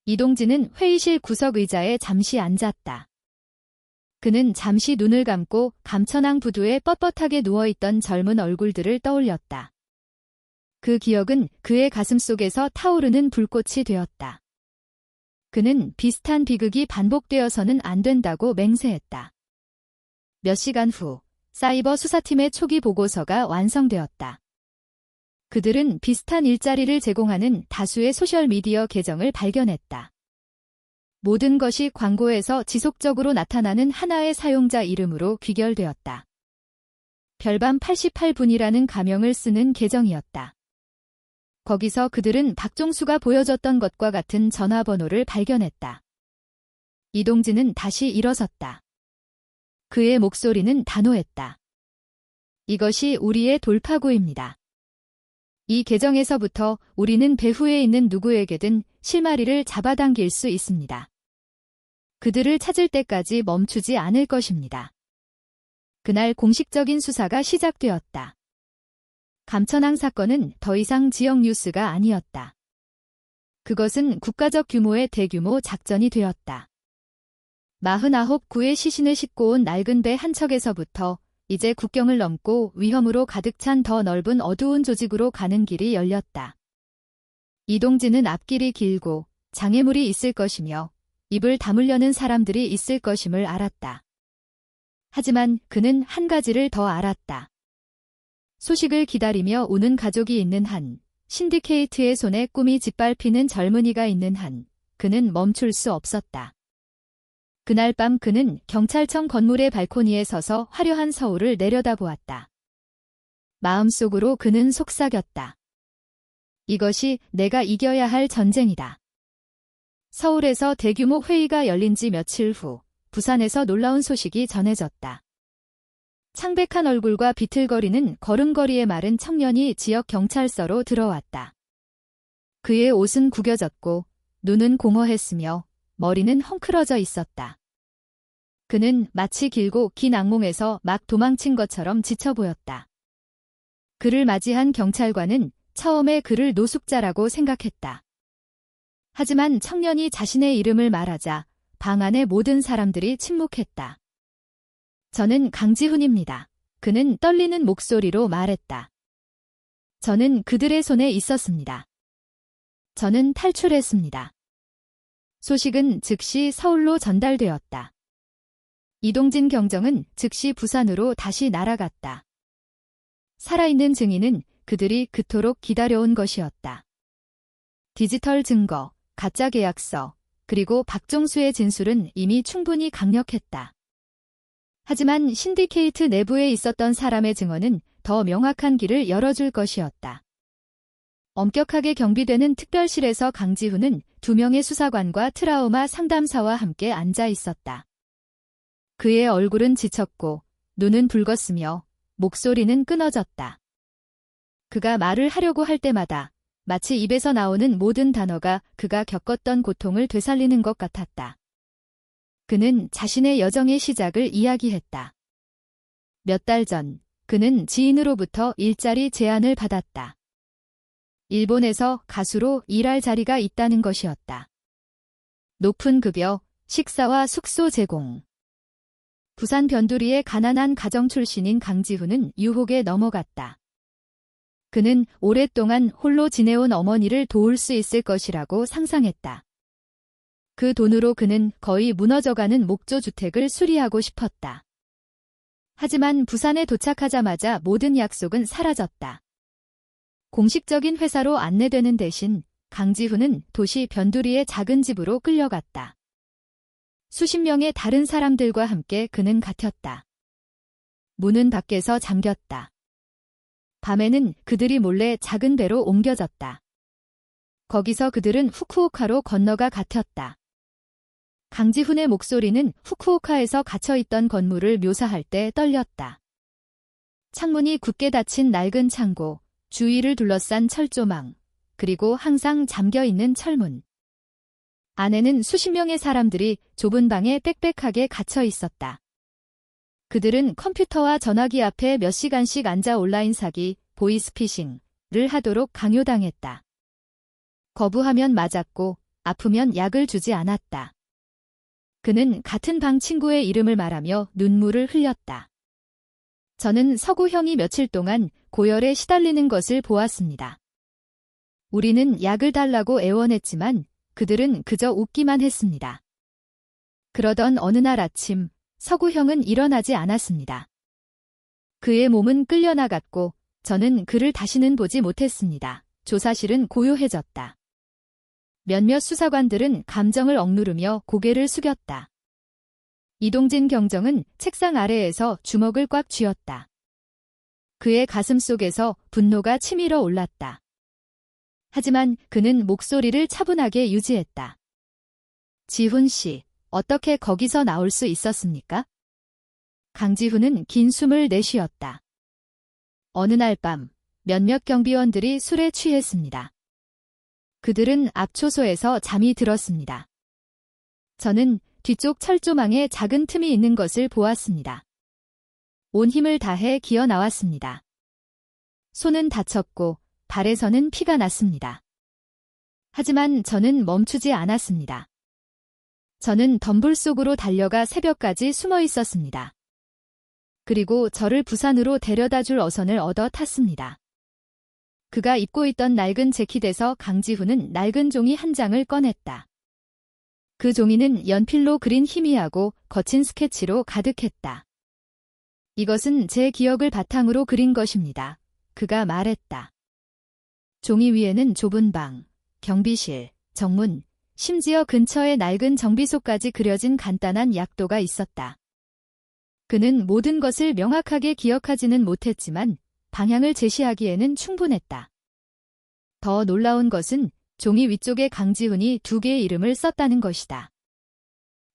이동진은 회의실 구석 의자에 잠시 앉았다. 그는 잠시 눈을 감고 감천항 부두에 뻣뻣하게 누워있던 젊은 얼굴들을 떠올렸다. 그 기억은 그의 가슴속에서 타오르는 불꽃이 되었다. 그는 비슷한 비극이 반복되어서는 안 된다고 맹세했다. 몇 시간 후 사이버 수사팀의 초기 보고서가 완성되었다. 그들은 비슷한 일자리를 제공하는 다수의 소셜미디어 계정을 발견했다. 모든 것이 광고에서 지속적으로 나타나는 하나의 사용자 이름으로 귀결되었다. 별밤 88분이라는 가명을 쓰는 계정이었다. 거기서 그들은 박종수가 보여줬던 것과 같은 전화번호를 발견했다. 이동진은 다시 일어섰다. 그의 목소리는 단호했다. 이것이 우리의 돌파구입니다. 이 계정에서부터 우리는 배후에 있는 누구에게든 실마리를 잡아당길 수 있습니다. 그들을 찾을 때까지 멈추지 않을 것입니다. 그날 공식적인 수사가 시작되었다. 감천항 사건은 더 이상 지역 뉴스가 아니었다. 그것은 국가적 규모의 대규모 작전이 되었다. 49구의 시신을 싣고 온 낡은 배 한 척에서부터 이제 국경을 넘고 위험으로 가득 찬 더 넓은 어두운 조직으로 가는 길이 열렸다. 이동진은 앞길이 길고 장애물이 있을 것이며 입을 다물려는 사람들이 있을 것임을 알았다. 하지만 그는 한 가지를 더 알았다. 소식을 기다리며 우는 가족이 있는 한, 신디케이트의 손에 꿈이 짓밟히는 젊은이가 있는 한, 그는 멈출 수 없었다. 그날 밤 그는 경찰청 건물의 발코니에 서서 화려한 서울을 내려다보았다. 마음속으로 그는 속삭였다. 이것이 내가 이겨야 할 전쟁이다. 서울에서 대규모 회의가 열린 지 며칠 후 부산에서 놀라운 소식이 전해졌다. 창백한 얼굴과 비틀거리는 걸음걸이의 마른 청년이 지역 경찰서로 들어왔다. 그의 옷은 구겨졌고 눈은 공허했으며 머리는 헝클어져 있었다. 그는 마치 길고 긴 악몽에서 막 도망친 것처럼 지쳐 보였다. 그를 맞이한 경찰관은 처음에 그를 노숙자라고 생각했다. 하지만 청년이 자신의 이름을 말하자 방 안의 모든 사람들이 침묵했다. 저는 강지훈입니다. 그는 떨리는 목소리로 말했다. 저는 그들의 손에 있었습니다. 저는 탈출했습니다. 소식은 즉시 서울로 전달되었다. 이동진 경정은 즉시 부산으로 다시 날아갔다. 살아있는 증인은 그들이 그토록 기다려온 것이었다. 디지털 증거, 가짜 계약서, 그리고 박종수의 진술은 이미 충분히 강력했다. 하지만 신디케이트 내부에 있었던 사람의 증언은 더 명확한 길을 열어줄 것이었다. 엄격하게 경비되는 특별실에서 강지훈은 2명의 수사관과 트라우마 상담사와 함께 앉아 있었다. 그의 얼굴은 지쳤고 눈은 붉었으며 목소리는 끊어졌다. 그가 말을 하려고 할 때마다 마치 입에서 나오는 모든 단어가 그가 겪었던 고통을 되살리는 것 같았다. 그는 자신의 여정의 시작을 이야기했다. 몇 달 전, 그는 지인으로부터 일자리 제안을 받았다. 일본에서 가수로 일할 자리가 있다는 것이었다. 높은 급여, 식사와 숙소 제공. 부산 변두리의 가난한 가정 출신인 강지훈은 유혹에 넘어갔다. 그는 오랫동안 홀로 지내온 어머니를 도울 수 있을 것이라고 상상했다. 그 돈으로 그는 거의 무너져가는 목조주택을 수리하고 싶었다. 하지만 부산에 도착하자마자 모든 약속은 사라졌다. 공식적인 회사로 안내되는 대신 강지훈은 도시 변두리의 작은 집으로 끌려갔다. 수십 명의 다른 사람들과 함께 그는 갇혔다. 문은 밖에서 잠겼다. 밤에는 그들이 몰래 작은 배로 옮겨졌다. 거기서 그들은 후쿠오카로 건너가 갇혔다. 강지훈의 목소리는 후쿠오카에서 갇혀있던 건물을 묘사할 때 떨렸다. 창문이 굳게 닫힌 낡은 창고, 주위를 둘러싼 철조망, 그리고 항상 잠겨있는 철문. 안에는 수십 명의 사람들이 좁은 방에 빽빽하게 갇혀 있었다. 그들은 컴퓨터와 전화기 앞에 몇 시간씩 앉아 온라인 사기, 보이스피싱을 하도록 강요당했다. 거부하면 맞았고 아프면 약을 주지 않았다. 그는 같은 방 친구의 이름을 말하며 눈물을 흘렸다. 저는 서구 형이 며칠 동안 고열에 시달리는 것을 보았습니다. 우리는 약을 달라고 애원했지만 그들은 그저 웃기만 했습니다. 그러던 어느 날 아침, 서구 형은 일어나지 않았습니다. 그의 몸은 끌려나갔고 저는 그를 다시는 보지 못했습니다. 조사실은 고요해졌다. 몇몇 수사관들은 감정을 억누르며 고개를 숙였다. 이동진 경정은 책상 아래에서 주먹을 꽉 쥐었다. 그의 가슴 속에서 분노가 치밀어 올랐다. 하지만 그는 목소리를 차분하게 유지했다. 지훈 씨, 어떻게 거기서 나올 수 있었습니까? 강지훈은 긴 숨을 내쉬었다. 어느 날 밤, 몇몇 경비원들이 술에 취했습니다. 그들은 앞초소에서 잠이 들었습니다. 저는 뒤쪽 철조망에 작은 틈이 있는 것을 보았습니다. 온 힘을 다해 기어 나왔습니다. 손은 다쳤고 발에서는 피가 났습니다. 하지만 저는 멈추지 않았습니다. 저는 덤불 속으로 달려가 새벽까지 숨어 있었습니다. 그리고 저를 부산으로 데려다줄 어선을 얻어 탔습니다. 그가 입고 있던 낡은 재킷에서 강지훈은 낡은 종이 한 장을 꺼냈다. 그 종이는 연필로 그린 희미하고 거친 스케치로 가득했다. 이것은 제 기억을 바탕으로 그린 것입니다. 그가 말했다. 종이 위에는 좁은 방, 경비실, 정문, 심지어 근처에 낡은 정비소까지 그려진 간단한 약도가 있었다. 그는 모든 것을 명확하게 기억하지는 못했지만 방향을 제시하기에는 충분했다. 더 놀라운 것은 종이 위쪽에 강지훈이 2개의 이름을 썼다는 것이다.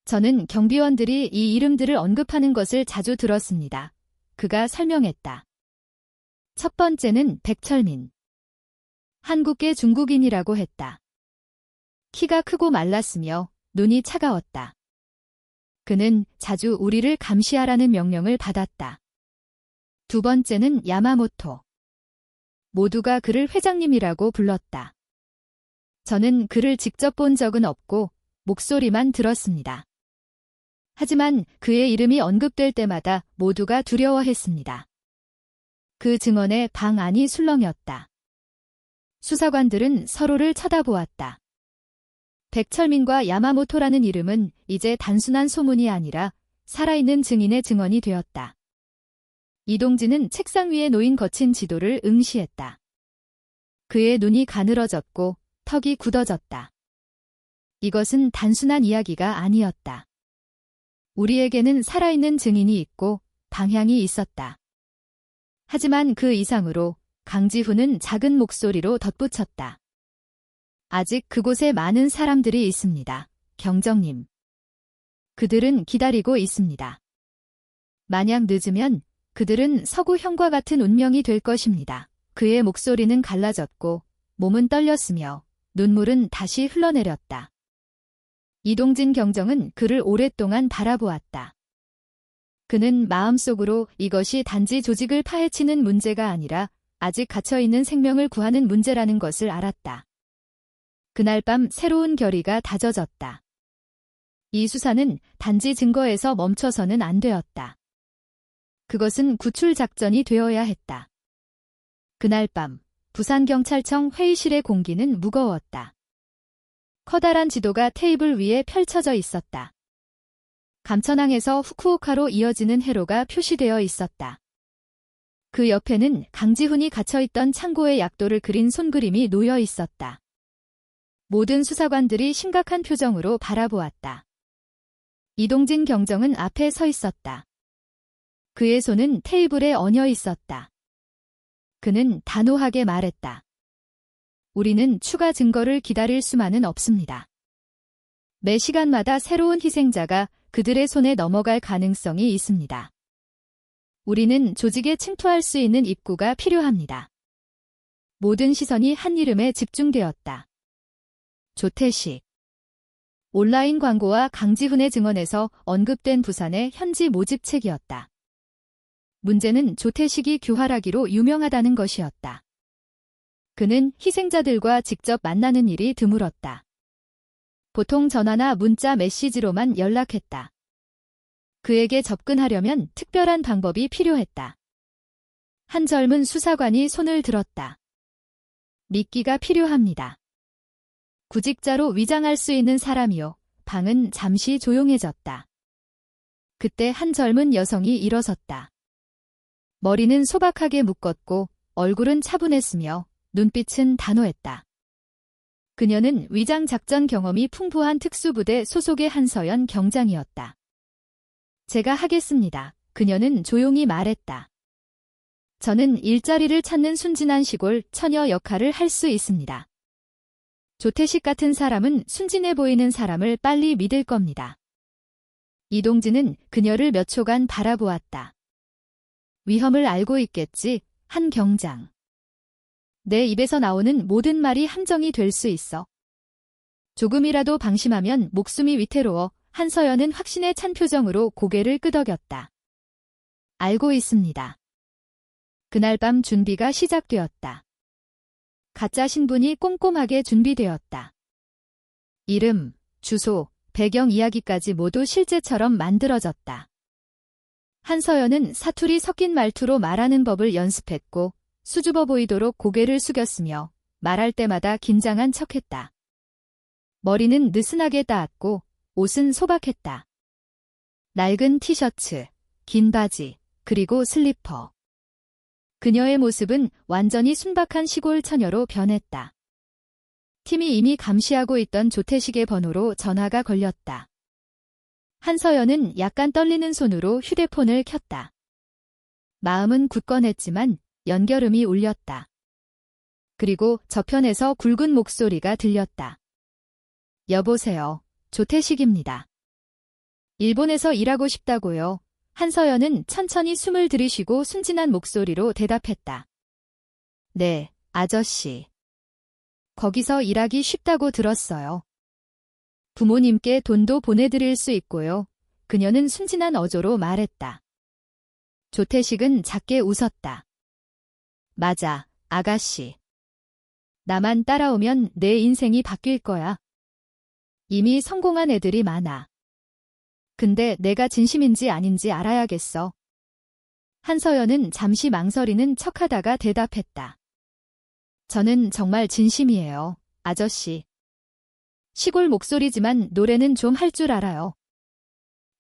저는 경비원들이 이 이름들을 언급하는 것을 자주 들었습니다. 그가 설명했다. 첫 번째는 백철민. 한국계 중국인이라고 했다. 키가 크고 말랐으며 눈이 차가웠다. 그는 자주 우리를 감시하라는 명령을 받았다. 두 번째는 야마모토. 모두가 그를 회장님이라고 불렀다. 저는 그를 직접 본 적은 없고 목소리만 들었습니다. 하지만 그의 이름이 언급될 때마다 모두가 두려워했습니다. 그 증언에 방 안이 술렁였다. 수사관들은 서로를 쳐다보았다. 백철민과 야마모토라는 이름은 이제 단순한 소문이 아니라 살아있는 증인의 증언이 되었다. 이동진은 책상 위에 놓인 거친 지도를 응시했다. 그의 눈이 가늘어졌고 턱이 굳어졌다. 이것은 단순한 이야기가 아니었다. 우리에게는 살아있는 증인이 있고 방향이 있었다. 하지만 그 이상으로 강지훈은 작은 목소리로 덧붙였다. 아직 그곳에 많은 사람들이 있습니다. 경정님. 그들은 기다리고 있습니다. 만약 늦으면 그들은 서구 형과 같은 운명이 될 것입니다. 그의 목소리는 갈라졌고 몸은 떨렸으며 눈물은 다시 흘러내렸다. 이동진 경정은 그를 오랫동안 바라보았다. 그는 마음속으로 이것이 단지 조직을 파헤치는 문제가 아니라 아직 갇혀있는 생명을 구하는 문제라는 것을 알았다. 그날 밤 새로운 결의가 다져졌다. 이 수사는 단지 증거에서 멈춰서는 안 되었다. 그것은 구출 작전이 되어야 했다. 그날 밤 부산경찰청 회의실의 공기는 무거웠다. 커다란 지도가 테이블 위에 펼쳐져 있었다. 감천항에서 후쿠오카로 이어지는 해로가 표시되어 있었다. 그 옆에는 강지훈이 갇혀있던 창고의 약도를 그린 손그림이 놓여 있었다. 모든 수사관들이 심각한 표정으로 바라보았다. 이동진 경정은 앞에 서 있었다. 그의 손은 테이블에 얹어 있었다. 그는 단호하게 말했다. 우리는 추가 증거를 기다릴 수만은 없습니다. 매 시간마다 새로운 희생자가 그들의 손에 넘어갈 가능성이 있습니다. 우리는 조직에 침투할 수 있는 입구가 필요합니다. 모든 시선이 한 이름에 집중되었다. 조태식. 온라인 광고와 강지훈의 증언에서 언급된 부산의 현지 모집책이었다. 문제는 조태식이 교활하기로 유명하다는 것이었다. 그는 희생자들과 직접 만나는 일이 드물었다. 보통 전화나 문자 메시지로만 연락했다. 그에게 접근하려면 특별한 방법이 필요했다. 한 젊은 수사관이 손을 들었다. 미끼가 필요합니다. 구직자로 위장할 수 있는 사람이요. 방은 잠시 조용해졌다. 그때 한 젊은 여성이 일어섰다. 머리는 소박하게 묶었고 얼굴은 차분했으며 눈빛은 단호했다. 그녀는 위장 작전 경험이 풍부한 특수부대 소속의 한서연 경장이었다. 제가 하겠습니다. 그녀는 조용히 말했다. 저는 일자리를 찾는 순진한 시골 처녀 역할을 할 수 있습니다. 조태식 같은 사람은 순진해 보이는 사람을 빨리 믿을 겁니다. 이동진은 그녀를 몇 초간 바라보았다. 위험을 알고 있겠지, 한 경장. 내 입에서 나오는 모든 말이 함정이 될 수 있어. 조금이라도 방심하면 목숨이 위태로워. 한서연은 확신에 찬 표정으로 고개를 끄덕였다. 알고 있습니다. 그날 밤 준비가 시작되었다. 가짜 신분이 꼼꼼하게 준비되었다. 이름, 주소, 배경 이야기까지 모두 실제처럼 만들어졌다. 한서연은 사투리 섞인 말투로 말하는 법을 연습했고 수줍어 보이도록 고개를 숙였으며 말할 때마다 긴장한 척했다. 머리는 느슨하게 따았고 옷은 소박했다. 낡은 티셔츠, 긴 바지, 그리고 슬리퍼. 그녀의 모습은 완전히 순박한 시골 처녀로 변했다. 팀이 이미 감시하고 있던 조태식의 번호로 전화가 걸렸다. 한서연은 약간 떨리는 손으로 휴대폰을 켰다. 마음은 굳건했지만 연결음이 울렸다. 그리고 저편에서 굵은 목소리가 들렸다. 여보세요. 조태식입니다. 일본에서 일하고 싶다고요. 한서연은 천천히 숨을 들이쉬고 순진한 목소리로 대답했다. 네, 아저씨. 거기서 일하기 쉽다고 들었어요. 부모님께 돈도 보내드릴 수 있고요. 그녀는 순진한 어조로 말했다. 조태식은 작게 웃었다. 맞아, 아가씨. 나만 따라오면 내 인생이 바뀔 거야. 이미 성공한 애들이 많아. 근데 내가 진심인지 아닌지 알아야겠어. 한서연은 잠시 망설이는 척하다가 대답했다. 저는 정말 진심이에요, 아저씨. 시골 목소리지만 노래는 좀 할 줄 알아요.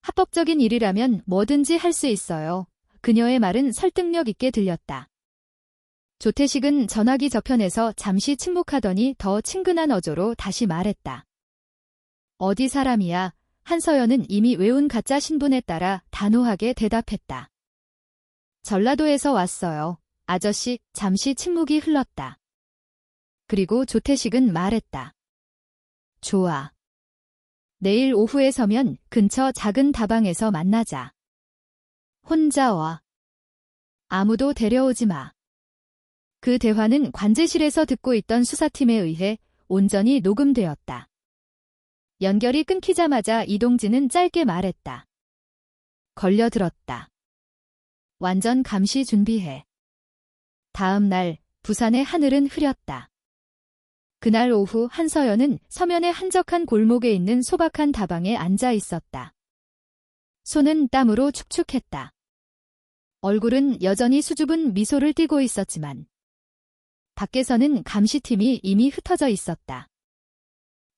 합법적인 일이라면 뭐든지 할 수 있어요. 그녀의 말은 설득력 있게 들렸다. 조태식은 전화기 저편에서 잠시 침묵하더니 더 친근한 어조로 다시 말했다. 어디 사람이야? 한서연은 이미 외운 가짜 신분에 따라 단호하게 대답했다. 전라도에서 왔어요. 아저씨, 잠시 침묵이 흘렀다. 그리고 조태식은 말했다. 좋아. 내일 오후에 서면 근처 작은 다방에서 만나자. 혼자 와. 아무도 데려오지 마. 그 대화는 관제실에서 듣고 있던 수사팀에 의해 온전히 녹음되었다. 연결이 끊기자마자 이동진은 짧게 말했다. 걸려들었다. 완전 감시 준비해. 다음 날 부산의 하늘은 흐렸다. 그날 오후 한서연은 서면의 한적한 골목에 있는 소박한 다방에 앉아 있었다. 손은 땀으로 축축했다. 얼굴은 여전히 수줍은 미소를 띠고 있었지만 밖에서는 감시팀이 이미 흩어져 있었다.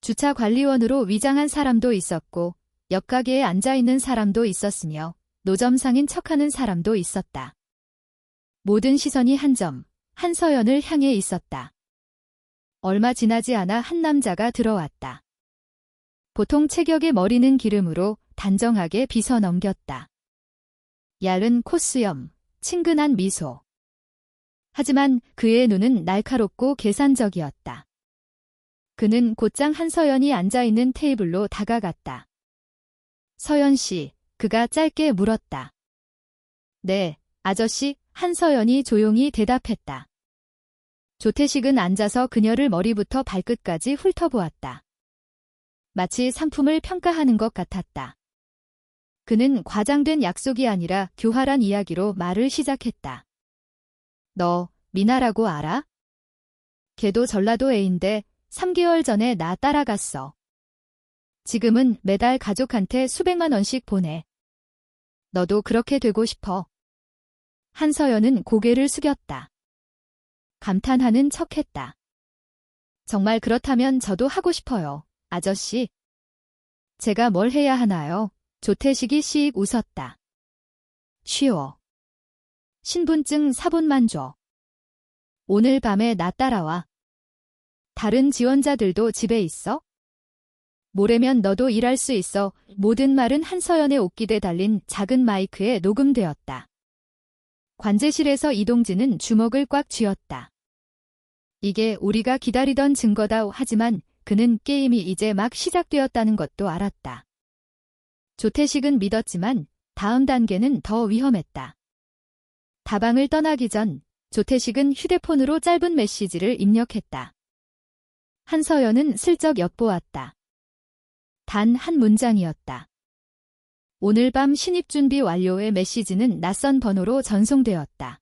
주차관리원으로 위장한 사람도 있었고 옆가게에 앉아있는 사람도 있었으며 노점상인 척하는 사람도 있었다. 모든 시선이 한 점, 한서연을 향해 있었다. 얼마 지나지 않아 한 남자가 들어왔다. 보통 체격의 머리는 기름으로 단정하게 빗어 넘겼다. 얇은 콧수염, 친근한 미소. 하지만 그의 눈은 날카롭고 계산적이었다. 그는 곧장 한서연이 앉아있는 테이블로 다가갔다. 서연 씨, 그가 짧게 물었다. 네, 아저씨, 한서연이 조용히 대답했다. 조태식은 앉아서 그녀를 머리부터 발끝까지 훑어보았다. 마치 상품을 평가하는 것 같았다. 그는 과장된 약속이 아니라 교활한 이야기로 말을 시작했다. 너, 미나라고 알아? 걔도 전라도 애인데 3개월 전에 나 따라갔어. 지금은 매달 가족한테 수백만 원씩 보내. 너도 그렇게 되고 싶어. 한서연은 고개를 숙였다. 감탄하는 척했다. 정말 그렇다면 저도 하고 싶어요, 아저씨. 제가 뭘 해야 하나요? 조태식이 씩 웃었다. 쉬워. 신분증 사본만 줘. 오늘 밤에 나 따라와. 다른 지원자들도 집에 있어? 모레면 너도 일할 수 있어. 모든 말은 한서연의 옷깃에 달린 작은 마이크에 녹음되었다. 관제실에서 이동진은 주먹을 꽉 쥐었다. 이게 우리가 기다리던 증거다. 하지만 그는 게임이 이제 막 시작되었다는 것도 알았다. 조태식은 믿었지만 다음 단계는 더 위험했다. 다방을 떠나기 전 조태식은 휴대폰으로 짧은 메시지를 입력했다. 한서연은 슬쩍 엿보았다. 단 한 문장이었다. 오늘 밤 신입 준비 완료의 메시지는 낯선 번호로 전송되었다.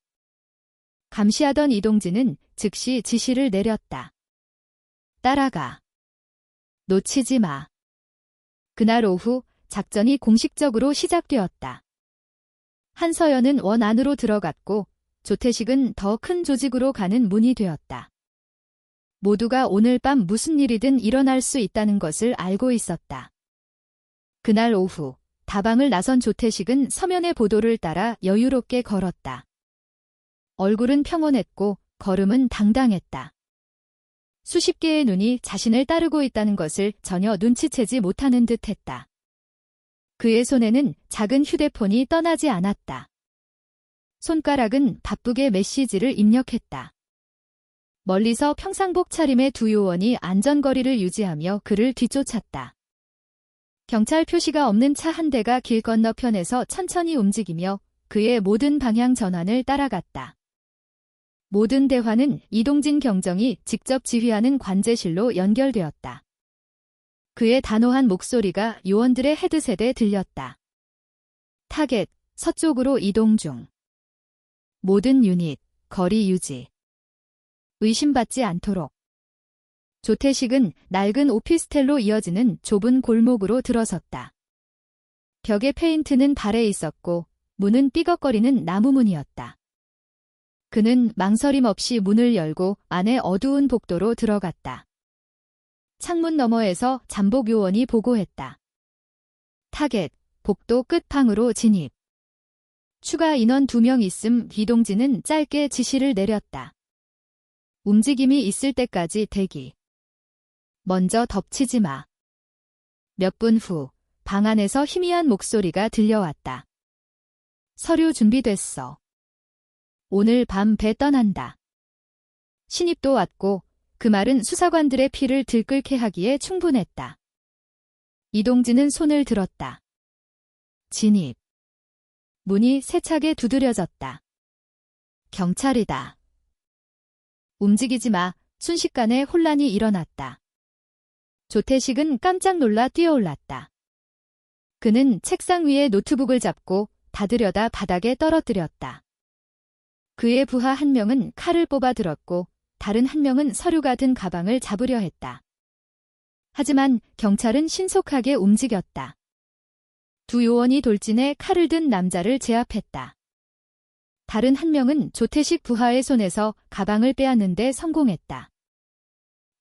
감시하던 이동진은 즉시 지시를 내렸다. 따라가. 놓치지 마. 그날 오후 작전이 공식적으로 시작되었다. 한서연은 원 안으로 들어갔고 조태식은 더 큰 조직으로 가는 문이 되었다. 모두가 오늘 밤 무슨 일이든 일어날 수 있다는 것을 알고 있었다. 그날 오후 다방을 나선 조태식은 서면의 보도를 따라 여유롭게 걸었다. 얼굴은 평온했고 걸음은 당당했다. 수십 개의 눈이 자신을 따르고 있다는 것을 전혀 눈치채지 못하는 듯했다. 그의 손에는 작은 휴대폰이 떠나지 않았다. 손가락은 바쁘게 메시지를 입력했다. 멀리서 평상복 차림의 두 요원이 안전거리를 유지하며 그를 뒤쫓았다. 경찰 표시가 없는 차 한 대가 길 건너편에서 천천히 움직이며 그의 모든 방향 전환을 따라갔다. 모든 대화는 이동진 경정이 직접 지휘하는 관제실로 연결되었다. 그의 단호한 목소리가 요원들의 헤드셋에 들렸다. 타겟, 서쪽으로 이동 중. 모든 유닛, 거리 유지. 의심받지 않도록. 조태식은 낡은 오피스텔로 이어지는 좁은 골목으로 들어섰다. 벽에 페인트는 발해 있었고 문은 삐걱거리는 나무문이었다. 그는 망설임 없이 문을 열고 안에 어두운 복도로 들어갔다. 창문 너머에서 잠복 요원이 보고했다. 타겟, 복도 끝방으로 진입. 추가 인원 2명 있음. 이동진은 짧게 지시를 내렸다. 움직임이 있을 때까지 대기. 먼저 덮치지 마. 몇 분 후, 방 안에서 희미한 목소리가 들려왔다. 서류 준비됐어. 오늘 밤 배 떠난다. 신입도 왔고 그 말은 수사관들의 피를 들끓게 하기에 충분했다. 이동진은 손을 들었다. 진입. 문이 세차게 두드려졌다. 경찰이다. 움직이지 마. 순식간에 혼란이 일어났다. 조태식은 깜짝 놀라 뛰어올랐다. 그는 책상 위에 노트북을 잡고 닫으려다 바닥에 떨어뜨렸다. 그의 부하 한 명은 칼을 뽑아 들었고 다른 한 명은 서류가 든 가방을 잡으려 했다. 하지만 경찰은 신속하게 움직였다. 두 요원이 돌진해 칼을 든 남자를 제압했다. 다른 한 명은 조태식 부하의 손에서 가방을 빼앗는 데 성공했다.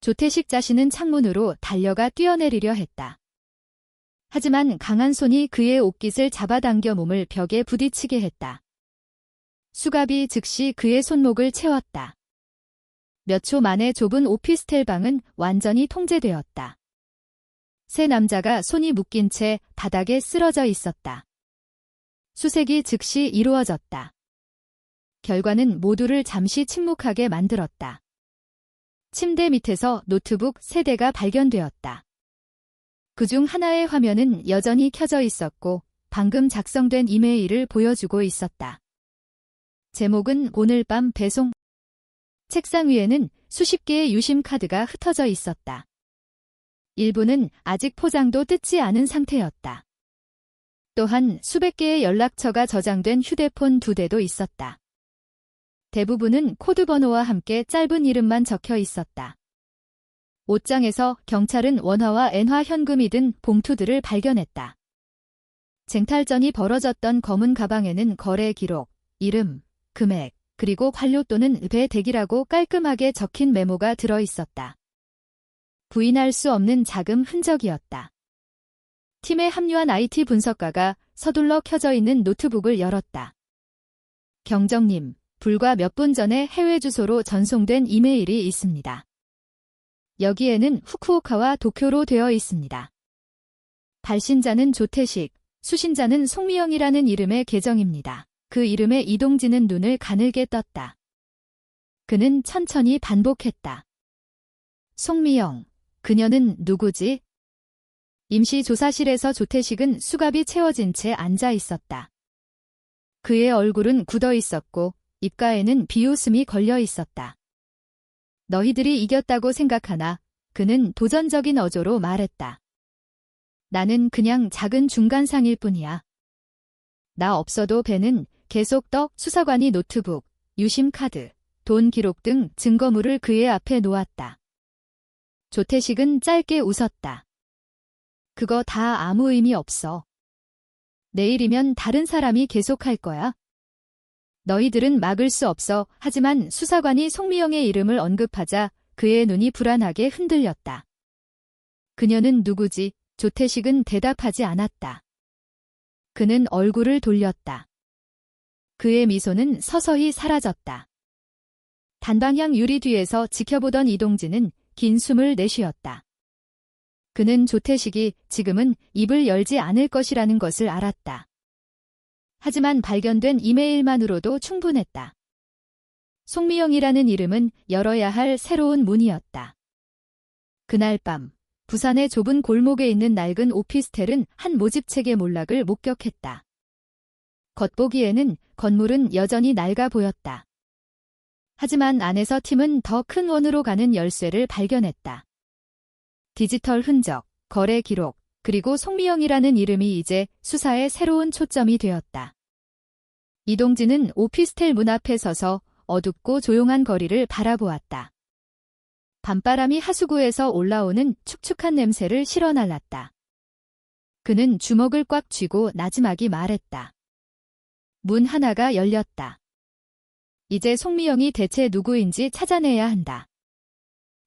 조태식 자신은 창문으로 달려가 뛰어내리려 했다. 하지만 강한 손이 그의 옷깃을 잡아당겨 몸을 벽에 부딪히게 했다. 수갑이 즉시 그의 손목을 채웠다. 몇 초 만에 좁은 오피스텔 방은 완전히 통제되었다. 세 남자가 손이 묶인 채 바닥에 쓰러져 있었다. 수색이 즉시 이루어졌다. 결과는 모두를 잠시 침묵하게 만들었다. 침대 밑에서 노트북 3대가 발견되었다. 그중 하나의 화면은 여전히 켜져 있었고 방금 작성된 이메일을 보여주고 있었다. 제목은 오늘 밤 배송. 책상 위에는 수십 개의 유심 카드가 흩어져 있었다. 일부는 아직 포장도 뜯지 않은 상태였다. 또한 수백 개의 연락처가 저장된 휴대폰 2대도 있었다. 대부분은 코드 번호와 함께 짧은 이름만 적혀 있었다. 옷장에서 경찰은 원화와 엔화 현금이 든 봉투들을 발견했다. 쟁탈전이 벌어졌던 검은 가방에는 거래 기록, 이름, 금액, 그리고 관료 또는 배 대기라고 깔끔하게 적힌 메모가 들어 있었다. 부인할 수 없는 자금 흔적이었다. 팀에 합류한 IT 분석가가 서둘러 켜져 있는 노트북을 열었다. 경정님, 불과 몇 분 전에 해외 주소로 전송된 이메일이 있습니다. 여기에는 후쿠오카와 도쿄로 되어 있습니다. 발신자는 조태식, 수신자는 송미영이라는 이름의 계정입니다. 그 이름에 이동진은 눈을 가늘게 떴다. 그는 천천히 반복했다. 송미영, 그녀는 누구지? 임시조사실에서 조태식은 수갑이 채워진 채 앉아 있었다. 그의 얼굴은 굳어 있었고 입가에는 비웃음이 걸려 있었다. 너희들이 이겼다고 생각하나? 그는 도전적인 어조로 말했다. 나는 그냥 작은 중간상일 뿐이야. 나 없어도 배는 계속 수사관이 노트북, 유심카드, 돈 기록 등 증거물을 그의 앞에 놓았다. 조태식은 짧게 웃었다. 그거 다 아무 의미 없어. 내일이면 다른 사람이 계속할 거야. 너희들은 막을 수 없어. 하지만 수사관이 송미영의 이름을 언급하자 그의 눈이 불안하게 흔들렸다. 그녀는 누구지? 조태식은 대답하지 않았다. 그는 얼굴을 돌렸다. 그의 미소는 서서히 사라졌다. 단방향 유리 뒤에서 지켜보던 이동진은 긴 숨을 내쉬었다. 그는 조태식이 지금은 입을 열지 않을 것이라는 것을 알았다. 하지만 발견된 이메일만으로도 충분했다. 송미영이라는 이름은 열어야 할 새로운 문이었다. 그날 밤 부산의 좁은 골목에 있는 낡은 오피스텔은 한 모집책의 몰락을 목격했다. 겉보기에는 건물은 여전히 낡아 보였다. 하지만 안에서 팀은 더 큰 원으로 가는 열쇠를 발견했다. 디지털 흔적, 거래 기록, 그리고 송미영이라는 이름이 이제 수사의 새로운 초점이 되었다. 이동진은 오피스텔 문 앞에 서서 어둡고 조용한 거리를 바라보았다. 밤바람이 하수구에서 올라오는 축축한 냄새를 실어날랐다. 그는 주먹을 꽉 쥐고 나지막이 말했다. 문 하나가 열렸다. 이제 송미영이 대체 누구인지 찾아내야 한다.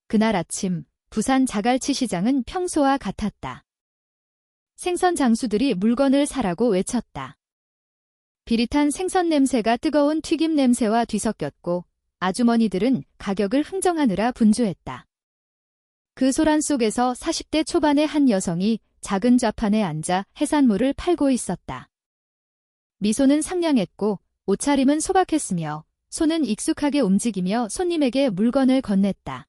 그날 아침 부산 자갈치 시장은 평소와 같았다. 생선 장수들이 물건을 사라고 외쳤다. 비릿한 생선 냄새가 뜨거운 튀김 냄새와 뒤섞였고 아주머니들은 가격을 흥정하느라 분주했다. 그 소란 속에서 40대 초반의 한 여성이 작은 좌판에 앉아 해산물을 팔고 있었다. 미소는 상냥했고 옷차림은 소박했으며 손은 익숙하게 움직이며 손님에게 물건을 건넸다.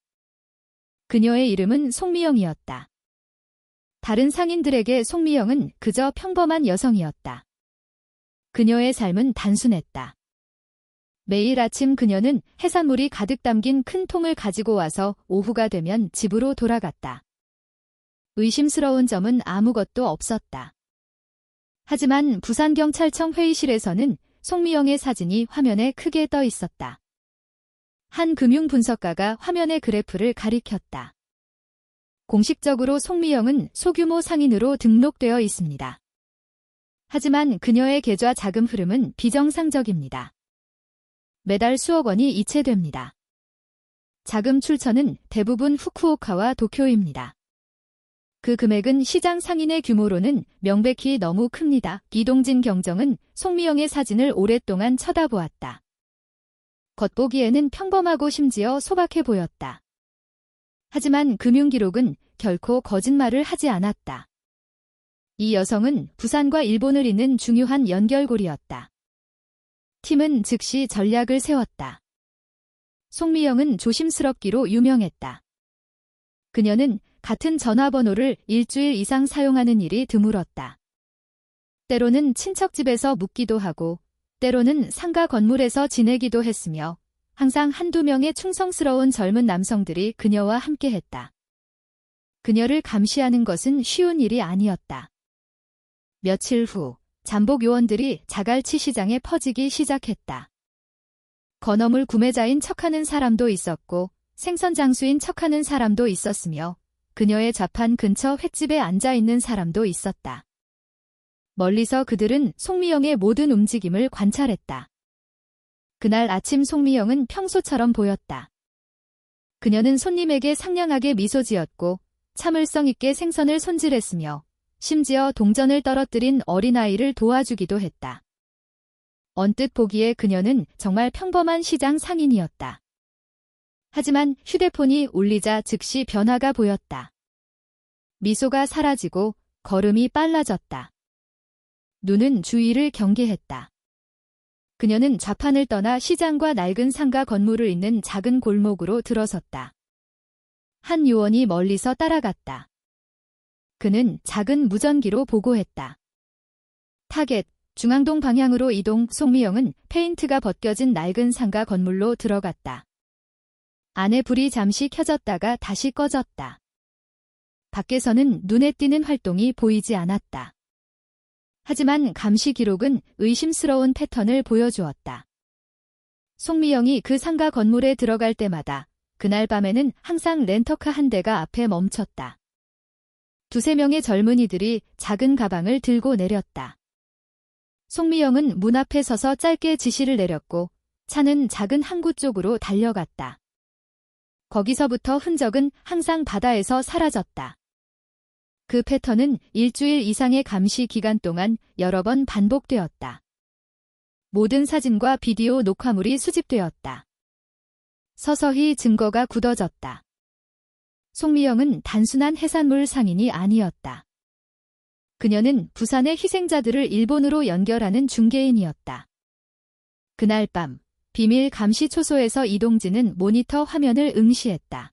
그녀의 이름은 송미영이었다. 다른 상인들에게 송미영은 그저 평범한 여성이었다. 그녀의 삶은 단순했다. 매일 아침 그녀는 해산물이 가득 담긴 큰 통을 가지고 와서 오후가 되면 집으로 돌아갔다. 의심스러운 점은 아무것도 없었다. 하지만 부산경찰청 회의실에서는 송미영의 사진이 화면에 크게 떠 있었다. 한 금융분석가가 화면의 그래프를 가리켰다. 공식적으로 송미영은 소규모 상인으로 등록되어 있습니다. 하지만 그녀의 계좌 자금 흐름은 비정상적입니다. 매달 수억 원이 이체됩니다. 자금 출처는 대부분 후쿠오카와 도쿄입니다. 그 금액은 시장 상인의 규모로는 명백히 너무 큽니다. 이동진 경정은 송미영의 사진을 오랫동안 쳐다보았다. 겉보기에는 평범하고 심지어 소박해 보였다. 하지만 금융기록은 결코 거짓말을 하지 않았다. 이 여성은 부산과 일본을 잇는 중요한 연결고리였다. 팀은 즉시 전략을 세웠다. 송미영은 조심스럽기로 유명했다. 그녀는 같은 전화번호를 일주일 이상 사용하는 일이 드물었다. 때로는 친척집에서 묵기도 하고 때로는 상가 건물에서 지내기도 했으며 항상 한두 명의 충성스러운 젊은 남성들이 그녀와 함께했다. 그녀를 감시하는 것은 쉬운 일이 아니었다. 며칠 후 잠복 요원들이 자갈치 시장에 퍼지기 시작했다. 건어물 구매자인 척하는 사람도 있었고 생선 장수인 척하는 사람도 있었으며 그녀의 좌판 근처 횟집에 앉아있는 사람도 있었다. 멀리서 그들은 송미영의 모든 움직임을 관찰했다. 그날 아침 송미영은 평소처럼 보였다. 그녀는 손님에게 상냥하게 미소 지었고 참을성 있게 생선을 손질했으며 심지어 동전을 떨어뜨린 어린아이를 도와주기도 했다. 언뜻 보기에 그녀는 정말 평범한 시장 상인이었다. 하지만 휴대폰이 울리자 즉시 변화가 보였다. 미소가 사라지고 걸음이 빨라졌다. 눈은 주위를 경계했다. 그녀는 좌판을 떠나 시장과 낡은 상가 건물을 잇는 작은 골목으로 들어섰다. 한 요원이 멀리서 따라갔다. 그는 작은 무전기로 보고했다. 타겟, 중앙동 방향으로 이동. 송미영은 페인트가 벗겨진 낡은 상가 건물로 들어갔다. 안에 불이 잠시 켜졌다가 다시 꺼졌다. 밖에서는 눈에 띄는 활동이 보이지 않았다. 하지만 감시 기록은 의심스러운 패턴을 보여주었다. 송미영이 그 상가 건물에 들어갈 때마다 그날 밤에는 항상 렌터카 한 대가 앞에 멈췄다. 두세 명의 젊은이들이 작은 가방을 들고 내렸다. 송미영은 문 앞에 서서 짧게 지시를 내렸고 차는 작은 항구 쪽으로 달려갔다. 거기서부터 흔적은 항상 바다에서 사라졌다. 그 패턴은 일주일 이상의 감시 기간 동안 여러 번 반복되었다. 모든 사진과 비디오 녹화물이 수집되었다. 서서히 증거가 굳어졌다. 송미영은 단순한 해산물 상인이 아니었다. 그녀는 부산의 희생자들을 일본으로 연결하는 중개인이었다. 그날 밤 비밀 감시 초소에서 이동진은 모니터 화면을 응시했다.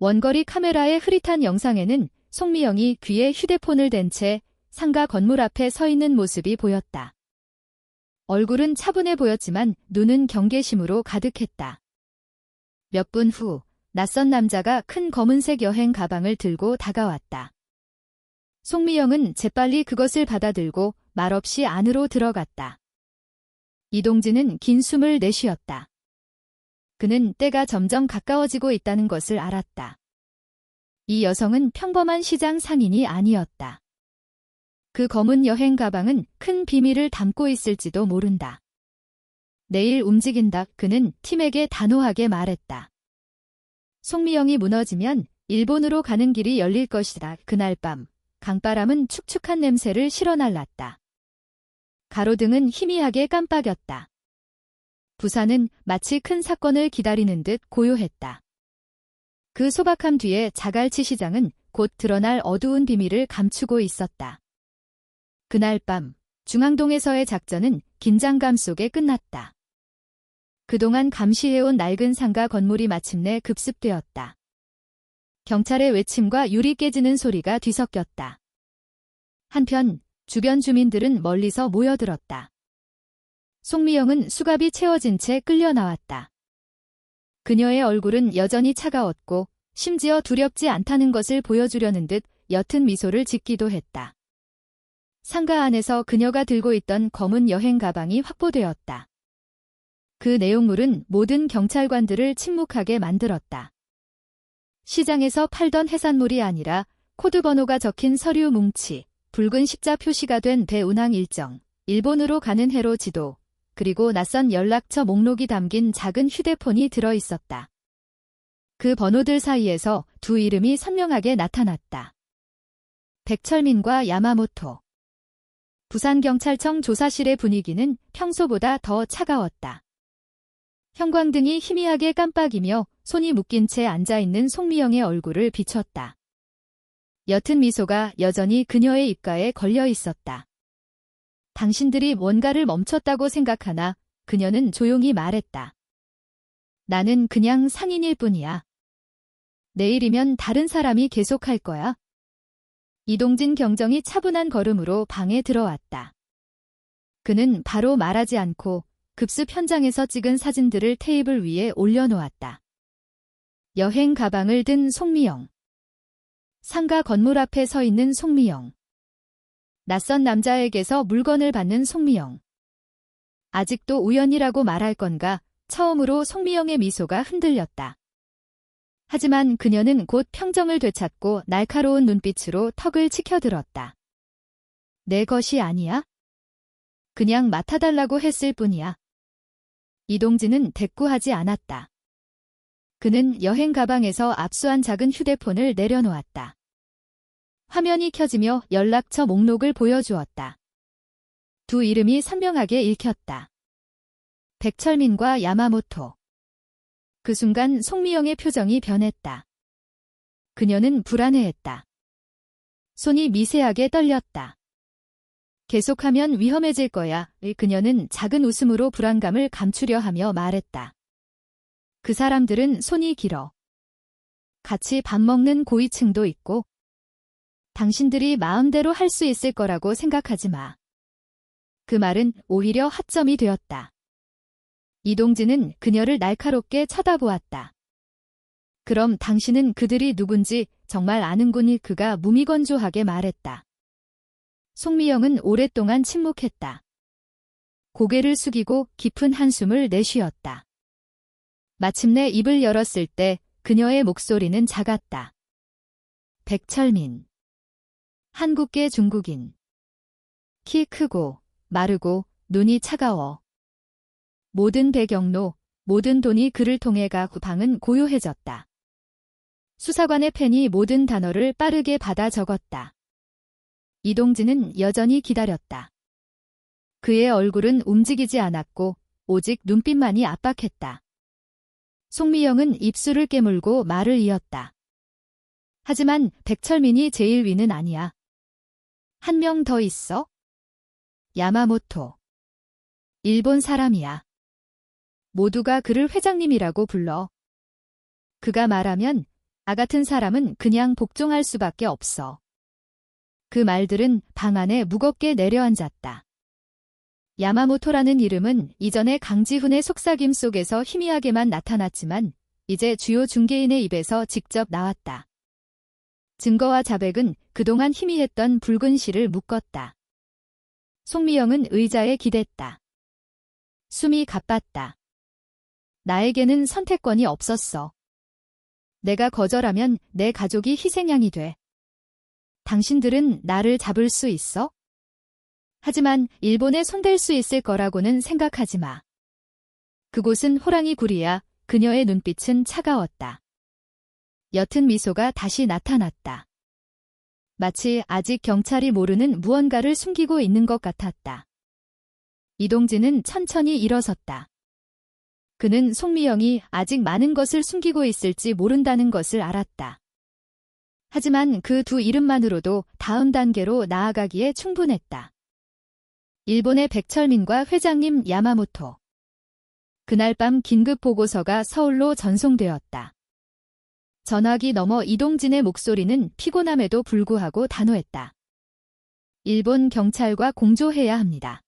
원거리 카메라의 흐릿한 영상에는 송미영이 귀에 휴대폰을 댄 채 상가 건물 앞에 서 있는 모습이 보였다. 얼굴은 차분해 보였지만 눈은 경계심으로 가득했다. 몇 분 후 낯선 남자가 큰 검은색 여행 가방을 들고 다가왔다. 송미영은 재빨리 그것을 받아들고 말없이 안으로 들어갔다. 이동진은 긴 숨을 내쉬었다. 그는 때가 점점 가까워지고 있다는 것을 알았다. 이 여성은 평범한 시장 상인이 아니었다. 그 검은 여행 가방은 큰 비밀을 담고 있을지도 모른다. 내일 움직인다. 그는 팀에게 단호하게 말했다. 송미영이 무너지면 일본으로 가는 길이 열릴 것이다. 그날 밤 강바람은 축축한 냄새를 실어날랐다. 가로등은 희미하게 깜빡였다. 부산은 마치 큰 사건을 기다리는 듯 고요했다. 그 소박함 뒤에 자갈치 시장은 곧 드러날 어두운 비밀을 감추고 있었다. 그날 밤 중앙동에서의 작전은 긴장감 속에 끝났다. 그동안 감시해온 낡은 상가 건물이 마침내 급습되었다. 경찰의 외침과 유리 깨지는 소리가 뒤섞였다. 한편 주변 주민들은 멀리서 모여들었다. 송미영은 수갑이 채워진 채 끌려 나왔다. 그녀의 얼굴은 여전히 차가웠고 심지어 두렵지 않다는 것을 보여주려는 듯 옅은 미소를 짓기도 했다. 상가 안에서 그녀가 들고 있던 검은 여행 가방이 확보되었다. 그 내용물은 모든 경찰관들을 침묵하게 만들었다. 시장에서 팔던 해산물이 아니라 코드 번호가 적힌 서류 뭉치, 붉은 십자 표시가 된 배 운항 일정, 일본으로 가는 해로 지도, 그리고 낯선 연락처 목록이 담긴 작은 휴대폰이 들어 있었다. 그 번호들 사이에서 두 이름이 선명하게 나타났다. 백철민과 야마모토. 부산경찰청 조사실의 분위기는 평소보다 더 차가웠다. 형광등이 희미하게 깜빡이며 손이 묶인 채 앉아있는 송미영의 얼굴을 비췄다. 옅은 미소가 여전히 그녀의 입가에 걸려 있었다. 당신들이 뭔가를 멈췄다고 생각하나? 그녀는 조용히 말했다. 나는 그냥 상인일 뿐이야. 내일이면 다른 사람이 계속할 거야. 이동진 경정이 차분한 걸음으로 방에 들어왔다. 그는 바로 말하지 않고 급습 현장에서 찍은 사진들을 테이블 위에 올려놓았다. 여행 가방을 든 송미영. 상가 건물 앞에 서 있는 송미영. 낯선 남자에게서 물건을 받는 송미영. 아직도 우연이라고 말할 건가? 처음으로 송미영의 미소가 흔들렸다. 하지만 그녀는 곧 평정을 되찾고 날카로운 눈빛으로 턱을 치켜들었다. 내 것이 아니야? 그냥 맡아달라고 했을 뿐이야. 이동진은 대꾸하지 않았다. 그는 여행 가방에서 압수한 작은 휴대폰을 내려놓았다. 화면이 켜지며 연락처 목록을 보여주었다. 두 이름이 선명하게 읽혔다. 백철민과 야마모토. 그 순간 송미영의 표정이 변했다. 그녀는 불안해했다. 손이 미세하게 떨렸다. 계속하면 위험해질 거야. 그녀는 작은 웃음으로 불안감을 감추려 하며 말했다. 그 사람들은 손이 길어. 같이 밥 먹는 고위층도 있고 당신들이 마음대로 할 수 있을 거라고 생각하지 마. 그 말은 오히려 하점이 되었다. 이동진은 그녀를 날카롭게 쳐다보았다. 그럼 당신은 그들이 누군지 정말 아는군이 그가 무미건조하게 말했다. 송미영은 오랫동안 침묵했다. 고개를 숙이고 깊은 한숨을 내쉬었다. 마침내 입을 열었을 때 그녀의 목소리는 작았다. 백철민. 한국계 중국인. 키 크고 마르고 눈이 차가워. 모든 배경로, 모든 돈이 그를 통해 가고 방은 고요해졌다. 수사관의 펜이 모든 단어를 빠르게 받아 적었다. 이동진은 여전히 기다렸다. 그의 얼굴은 움직이지 않았고 오직 눈빛만이 압박했다. 송미영은 입술을 깨물고 말을 이었다. 하지만 백철민이 제일 위는 아니야. 한 명 더 있어? 야마모토. 일본 사람이야. 모두가 그를 회장님이라고 불러. 그가 말하면 나 같은 사람은 그냥 복종할 수밖에 없어. 그 말들은 방 안에 무겁게 내려앉았다. 야마모토라는 이름은 이전에 강지훈의 속삭임 속에서 희미하게만 나타났지만 이제 주요 중개인의 입에서 직접 나왔다. 증거와 자백은 그동안 희미했던 붉은 실을 묶었다. 송미영은 의자에 기댔다. 숨이 가빴다. 나에게는 선택권이 없었어. 내가 거절하면 내 가족이 희생양이 돼. 당신들은 나를 잡을 수 있어? 하지만 일본에 손댈 수 있을 거라고는 생각하지 마. 그곳은 호랑이 굴이야. 그녀의 눈빛은 차가웠다. 옅은 미소가 다시 나타났다. 마치 아직 경찰이 모르는 무언가를 숨기고 있는 것 같았다. 이동진은 천천히 일어섰다. 그는 송미영이 아직 많은 것을 숨기고 있을지 모른다는 것을 알았다. 하지만 그 두 이름만으로도 다음 단계로 나아가기에 충분했다. 일본의 백철민과 회장님 야마모토. 그날 밤 긴급 보고서가 서울로 전송되었다. 전화기 너머 이동진의 목소리는 피곤함에도 불구하고 단호했다. 일본 경찰과 공조해야 합니다.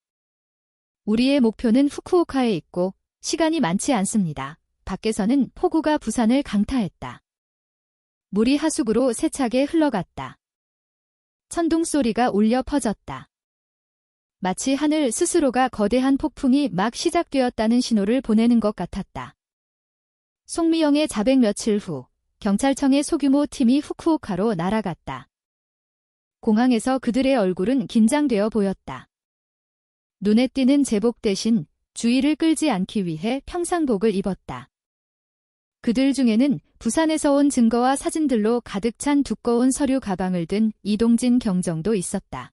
우리의 목표는 후쿠오카에 있고 시간이 많지 않습니다. 밖에서는 폭우가 부산을 강타했다. 물이 하수구로 세차게 흘러갔다. 천둥 소리가 울려 퍼졌다. 마치 하늘 스스로가 거대한 폭풍이 막 시작되었다는 신호를 보내는 것 같았다. 송미영의 자백 며칠 후 경찰청의 소규모 팀이 후쿠오카로 날아갔다. 공항에서 그들의 얼굴은 긴장되어 보였다. 눈에 띄는 제복 대신 주의를 끌지 않기 위해 평상복을 입었다. 그들 중에는 부산에서 온 증거와 사진들로 가득 찬 두꺼운 서류 가방을 든 이동진 경정도 있었다.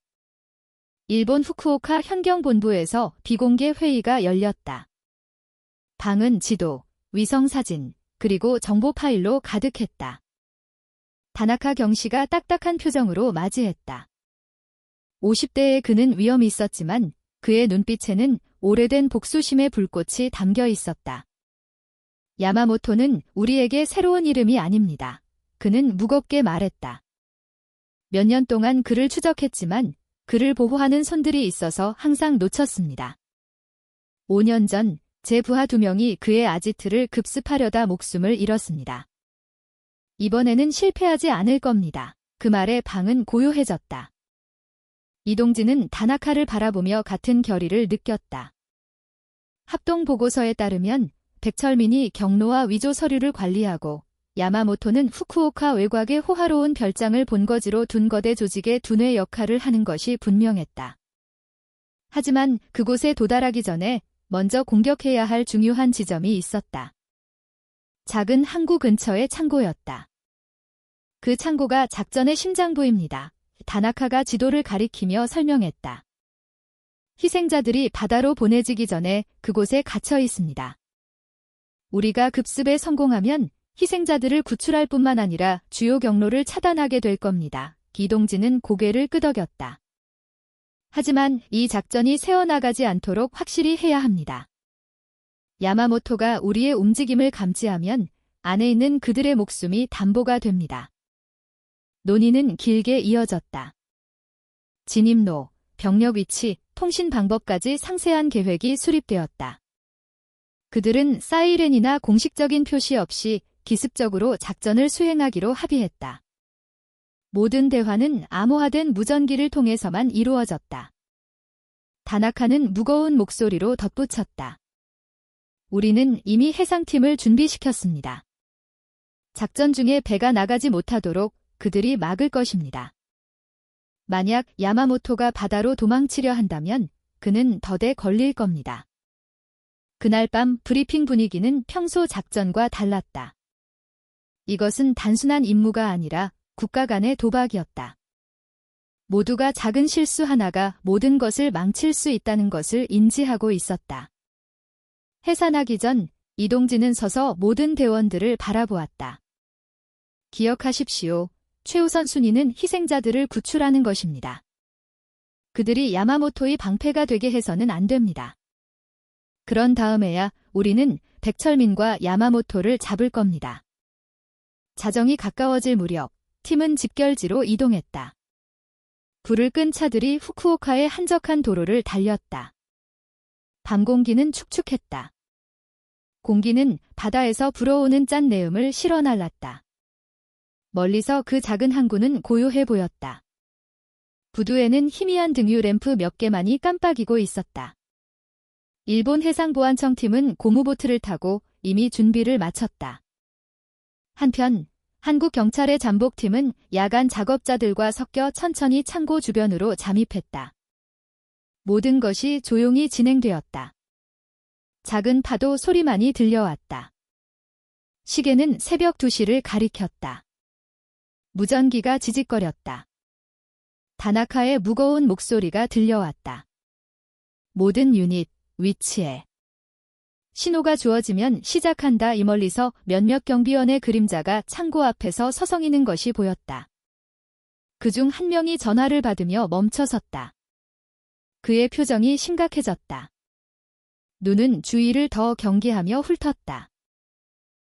일본 후쿠오카 현경본부에서 비공개 회의가 열렸다. 방은 지도, 위성사진, 그리고 정보 파일로 가득했다. 다나카 경씨가 딱딱한 표정으로 맞이했다. 50대의 그는 위험이 있었지만 그의 눈빛에는 오래된 복수심의 불꽃이 담겨 있었다. 야마모토는 우리에게 새로운 이름이 아닙니다. 그는 무겁게 말했다. 몇 년 동안 그를 추적했지만 그를 보호하는 손들이 있어서 항상 놓쳤습니다. 5년 전 제 부하 2명이 그의 아지트를 급습하려다 목숨을 잃었습니다. 이번에는 실패하지 않을 겁니다. 그 말에 방은 고요해졌다. 이동진은 다나카를 바라보며 같은 결의를 느꼈다. 합동 보고서에 따르면 백철민이 경로와 위조 서류를 관리하고 야마모토는 후쿠오카 외곽의 호화로운 별장을 본거지로 둔 거대 조직의 두뇌 역할을 하는 것이 분명했다. 하지만 그곳에 도달하기 전에 먼저 공격해야 할 중요한 지점이 있었다. 작은 항구 근처의 창고였다. 그 창고가 작전의 심장부입니다. 다나카가 지도를 가리키며 설명했다. 희생자들이 바다로 보내지기 전에 그곳에 갇혀 있습니다. 우리가 급습에 성공하면 희생자들을 구출할 뿐만 아니라 주요 경로를 차단하게 될 겁니다. 이동진은 고개를 끄덕였다. 하지만 이 작전이 새어나가지 않도록 확실히 해야 합니다. 야마모토가 우리의 움직임을 감지하면 안에 있는 그들의 목숨이 담보가 됩니다. 논의는 길게 이어졌다. 진입로, 병력 위치, 통신 방법까지 상세한 계획이 수립되었다. 그들은 사이렌이나 공식적인 표시 없이 기습적으로 작전을 수행하기로 합의했다. 모든 대화는 암호화된 무전기를 통해서만 이루어졌다. 다나카는 무거운 목소리로 덧붙였다. 우리는 이미 해상팀을 준비시켰습니다. 작전 중에 배가 나가지 못하도록 그들이 막을 것입니다. 만약 야마모토가 바다로 도망치려 한다면 그는 덫에 걸릴 겁니다. 그날 밤 브리핑 분위기는 평소 작전과 달랐다. 이것은 단순한 임무가 아니라 국가 간의 도박이었다. 모두가 작은 실수 하나가 모든 것을 망칠 수 있다는 것을 인지하고 있었다. 해산하기 전 이동진은 서서 모든 대원들을 바라보았다. 기억하십시오. 최우선 순위는 희생자들을 구출하는 것입니다. 그들이 야마모토의 방패가 되게 해서는 안 됩니다. 그런 다음에야 우리는 백철민과 야마모토를 잡을 겁니다. 자정이 가까워질 무렵 팀은 집결지로 이동했다. 불을 끈 차들이 후쿠오카의 한적한 도로를 달렸다. 밤 공기는 축축했다. 공기는 바다에서 불어오는 짠 내음을 실어날랐다. 멀리서 그 작은 항구는 고요해 보였다. 부두에는 희미한 등유 램프 몇 개만이 깜빡이고 있었다. 일본 해상보안청 팀은 고무보트를 타고 이미 준비를 마쳤다. 한편 한국 경찰의 잠복팀은 야간 작업자들과 섞여 천천히 창고 주변으로 잠입했다. 모든 것이 조용히 진행되었다. 작은 파도 소리만이 들려왔다. 시계는 새벽 2시를 가리켰다. 무전기가 지직거렸다. 다나카의 무거운 목소리가 들려왔다. 모든 유닛, 위치에. 신호가 주어지면 시작한다. 이 멀리서 몇몇 경비원의 그림자가 창고 앞에서 서성이는 것이 보였다. 그중 한 명이 전화를 받으며 멈춰섰다. 그의 표정이 심각해졌다. 눈은 주위를 더 경계하며 훑었다.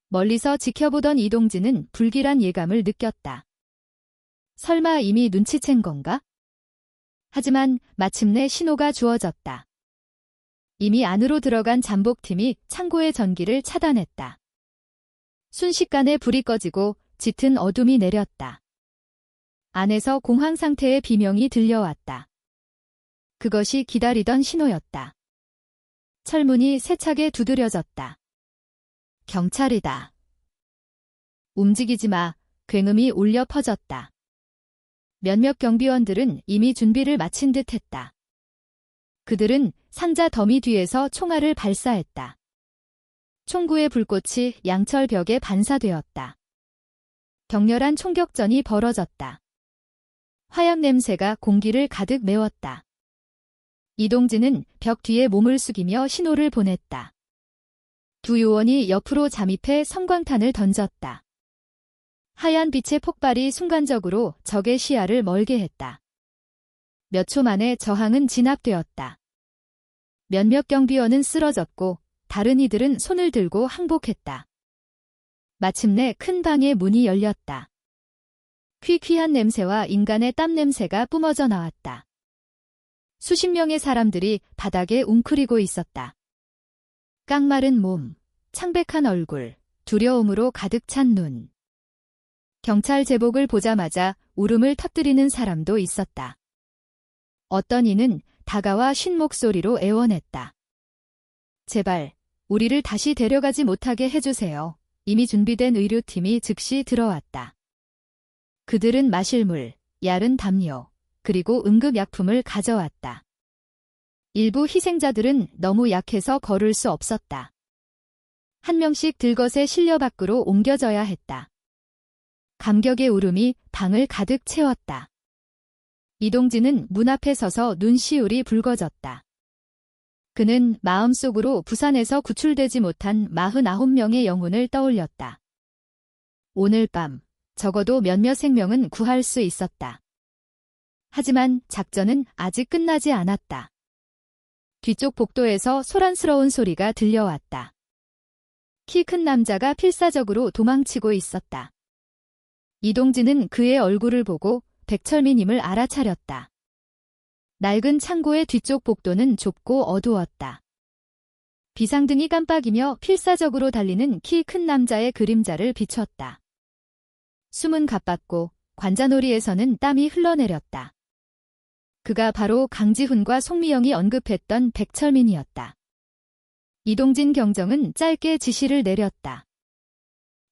멀리서 지켜보던 이동진은 불길한 예감을 느꼈다. 설마 이미 눈치챈 건가? 하지만 마침내 신호가 주어졌다. 이미 안으로 들어간 잠복팀이 창고의 전기를 차단했다. 순식간에 불이 꺼지고 짙은 어둠이 내렸다. 안에서 공황 상태의 비명이 들려왔다. 그것이 기다리던 신호였다. 철문이 세차게 두드려졌다. 경찰이다. 움직이지 마. 굉음이 울려 퍼졌다. 몇몇 경비원들은 이미 준비를 마친 듯 했다. 그들은 상자 더미 뒤에서 총알을 발사했다. 총구의 불꽃이 양철 벽에 반사되었다. 격렬한 총격전이 벌어졌다. 화약 냄새가 공기를 가득 메웠다. 이동진은 벽 뒤에 몸을 숙이며 신호를 보냈다. 두 요원이 옆으로 잠입해 섬광탄을 던졌다. 하얀 빛의 폭발이 순간적으로 적의 시야를 멀게 했다. 몇 초 만에 저항은 진압되었다. 몇몇 경비원은 쓰러졌고 다른 이들은 손을 들고 항복했다. 마침내 큰 방의 문이 열렸다. 퀴퀴한 냄새와 인간의 땀 냄새가 뿜어져 나왔다. 수십 명의 사람들이 바닥에 웅크리고 있었다. 깡마른 몸, 창백한 얼굴, 두려움으로 가득 찬 눈. 경찰 제복을 보자마자 울음을 터뜨리는 사람도 있었다. 어떤 이는 다가와 쉰 목소리로 애원했다. 제발, 우리를 다시 데려가지 못하게 해주세요. 이미 준비된 의료팀이 즉시 들어왔다. 그들은 마실 물, 얇은 담요, 그리고 응급약품을 가져왔다. 일부 희생자들은 너무 약해서 걸을 수 없었다. 한 명씩 들것에 실려 밖으로 옮겨져야 했다. 감격의 울음이 방을 가득 채웠다. 이동진은 문 앞에 서서 눈시울이 붉어졌다. 그는 마음속으로 부산에서 구출되지 못한 49명의 영혼을 떠올렸다. 오늘 밤 적어도 몇몇 생명은 구할 수 있었다. 하지만 작전은 아직 끝나지 않았다. 뒤쪽 복도에서 소란스러운 소리가 들려왔다. 키 큰 남자가 필사적으로 도망치고 있었다. 이동진은 그의 얼굴을 보고 백철민임을 알아차렸다. 낡은 창고의 뒤쪽 복도는 좁고 어두웠다. 비상등이 깜빡이며 필사적으로 달리는 키 큰 남자의 그림자를 비췄다. 숨은 가빴고 관자놀이에서는 땀이 흘러내렸다. 그가 바로 강지훈과 송미영이 언급했던 백철민이었다. 이동진 경정은 짧게 지시를 내렸다.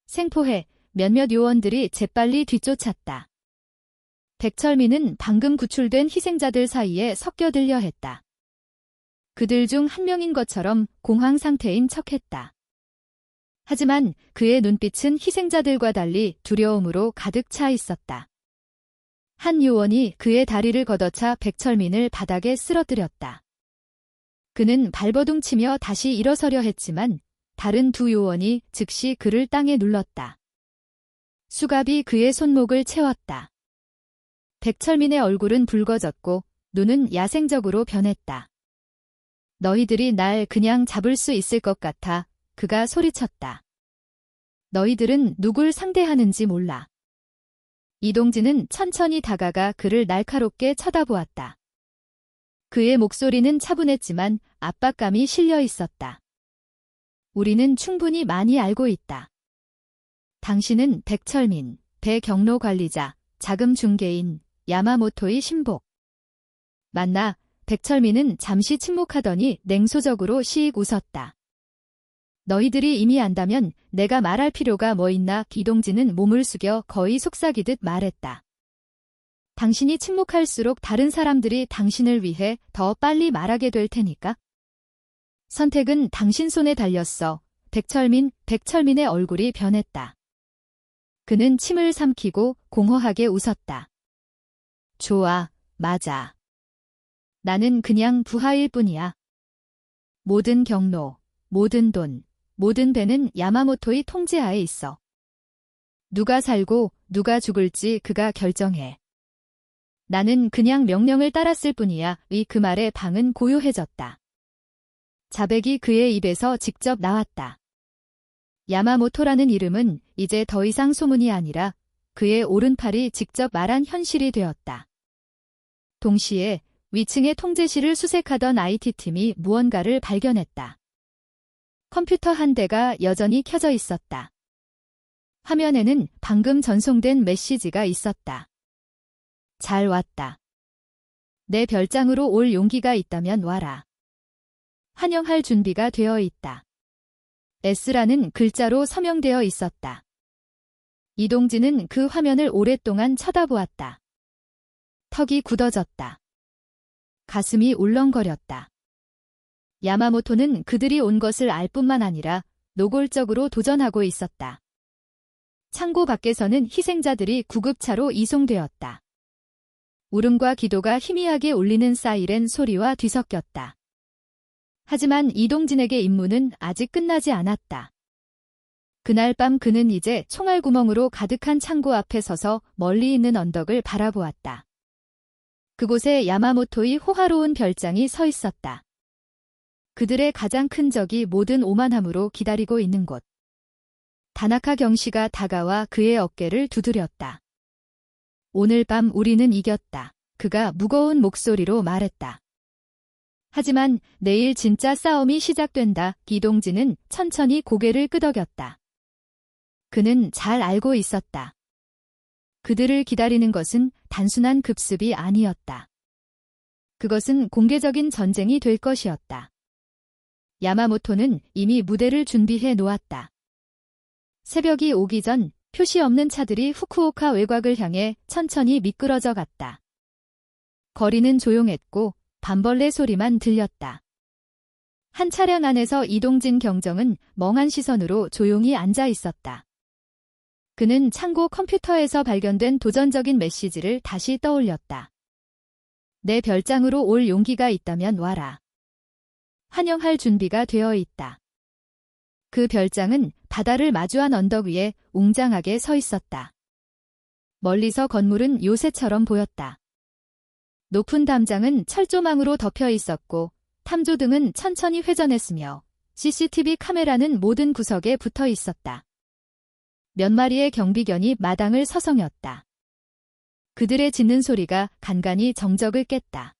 생포해. 몇몇 요원들이 재빨리 뒤쫓았다. 백철민은 방금 구출된 희생자들 사이에 섞여들려 했다. 그들 중 한 명인 것처럼 공황 상태인 척했다. 하지만 그의 눈빛은 희생자들과 달리 두려움으로 가득 차 있었다. 한 요원이 그의 다리를 걷어차 백철민을 바닥에 쓰러뜨렸다. 그는 발버둥치며 다시 일어서려 했지만 다른 두 요원이 즉시 그를 땅에 눌렀다. 수갑이 그의 손목을 채웠다. 백철민의 얼굴은 붉어졌고 눈은 야생적으로 변했다. 너희들이 날 그냥 잡을 수 있을 것 같아. 그가 소리쳤다. 너희들은 누굴 상대하는지 몰라. 이동진은 천천히 다가가 그를 날카롭게 쳐다보았다. 그의 목소리는 차분했지만 압박감이 실려 있었다. 우리는 충분히 많이 알고 있다. 당신은 백철민, 배경로 관리자, 자금 중개인, 야마모토의 신복. 맞나? 백철민은 잠시 침묵하더니 냉소적으로 시익 웃었다. 너희들이 이미 안다면 내가 말할 필요가 뭐 있나? 이동진은 몸을 숙여 거의 속삭이듯 말했다. 당신이 침묵할수록 다른 사람들이 당신을 위해 더 빨리 말하게 될 테니까. 선택은 당신 손에 달렸어. 백철민의 얼굴이 변했다. 그는 침을 삼키고 공허하게 웃었다. 좋아, 맞아. 나는 그냥 부하일 뿐이야. 모든 경로, 모든 돈, 모든 배는 야마모토의 통제하에 있어. 누가 살고 누가 죽을지 그가 결정해. 나는 그냥 명령을 따랐을 뿐이야. 그 말에 방은 고요해졌다. 자백이 그의 입에서 직접 나왔다. 야마모토라는 이름은 이제 더 이상 소문이 아니라 그의 오른팔이 직접 말한 현실이 되었다. 동시에 위층의 통제실을 수색하던 IT팀이 무언가를 발견했다. 컴퓨터 한 대가 여전히 켜져 있었다. 화면에는 방금 전송된 메시지가 있었다. 잘 왔다. 내 별장으로 올 용기가 있다면 와라. 환영할 준비가 되어 있다. S라는 글자로 서명되어 있었다. 이동진은 그 화면을 오랫동안 쳐다보았다. 턱이 굳어졌다. 가슴이 울렁거렸다. 야마모토는 그들이 온 것을 알 뿐만 아니라 노골적으로 도전하고 있었다. 창고 밖에서는 희생자들이 구급차로 이송되었다. 울음과 기도가 희미하게 울리는 사이렌 소리와 뒤섞였다. 하지만 이동진에게 임무는 아직 끝나지 않았다. 그날 밤 그는 이제 총알구멍으로 가득한 창고 앞에 서서 멀리 있는 언덕을 바라보았다. 그곳에 야마모토의 호화로운 별장이 서 있었다. 그들의 가장 큰 적이 모든 오만함으로 기다리고 있는 곳. 다나카 경씨가 다가와 그의 어깨를 두드렸다. 오늘 밤 우리는 이겼다. 그가 무거운 목소리로 말했다. 하지만 내일 진짜 싸움이 시작된다. 이동진은 천천히 고개를 끄덕였다. 그는 잘 알고 있었다. 그들을 기다리는 것은 단순한 급습이 아니었다. 그것은 공개적인 전쟁이 될 것이었다. 야마모토는 이미 무대를 준비해 놓았다. 새벽이 오기 전 표시 없는 차들이 후쿠오카 외곽을 향해 천천히 미끄러져 갔다. 거리는 조용했고 밤벌레 소리만 들렸다. 한 차량 안에서 이동진 경정은 멍한 시선으로 조용히 앉아 있었다. 그는 창고 컴퓨터에서 발견된 도전적인 메시지를 다시 떠올렸다. 내 별장으로 올 용기가 있다면 와라. 환영할 준비가 되어 있다. 그 별장은 바다를 마주한 언덕 위에 웅장하게 서 있었다. 멀리서 건물은 요새처럼 보였다. 높은 담장은 철조망으로 덮여 있었고 탐조등은 천천히 회전했으며 CCTV 카메라는 모든 구석에 붙어 있었다. 몇 마리의 경비견이 마당을 서성였다. 그들의 짖는 소리가 간간히 정적을 깼다.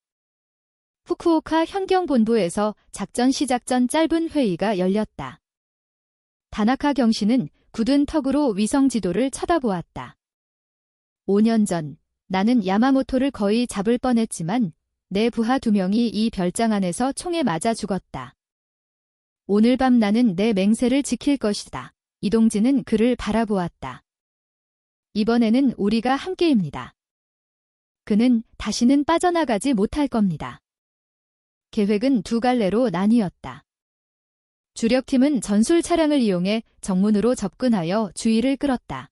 후쿠오카 현경본부에서 작전 시작 전 짧은 회의가 열렸다. 다나카 경씨는 굳은 턱으로 위성 지도를 쳐다보았다. 5년 전 나는 야마모토를 거의 잡을 뻔했지만 내 부하 2명이 이 별장 안에서 총에 맞아 죽었다. 오늘 밤 나는 내 맹세를 지킬 것이다. 이동진은 그를 바라보았다. 이번에는 우리가 함께입니다. 그는 다시는 빠져나가지 못할 겁니다. 계획은 2갈래로 나뉘었다. 주력팀은 전술 차량을 이용해 정문으로 접근하여 주의를 끌었다.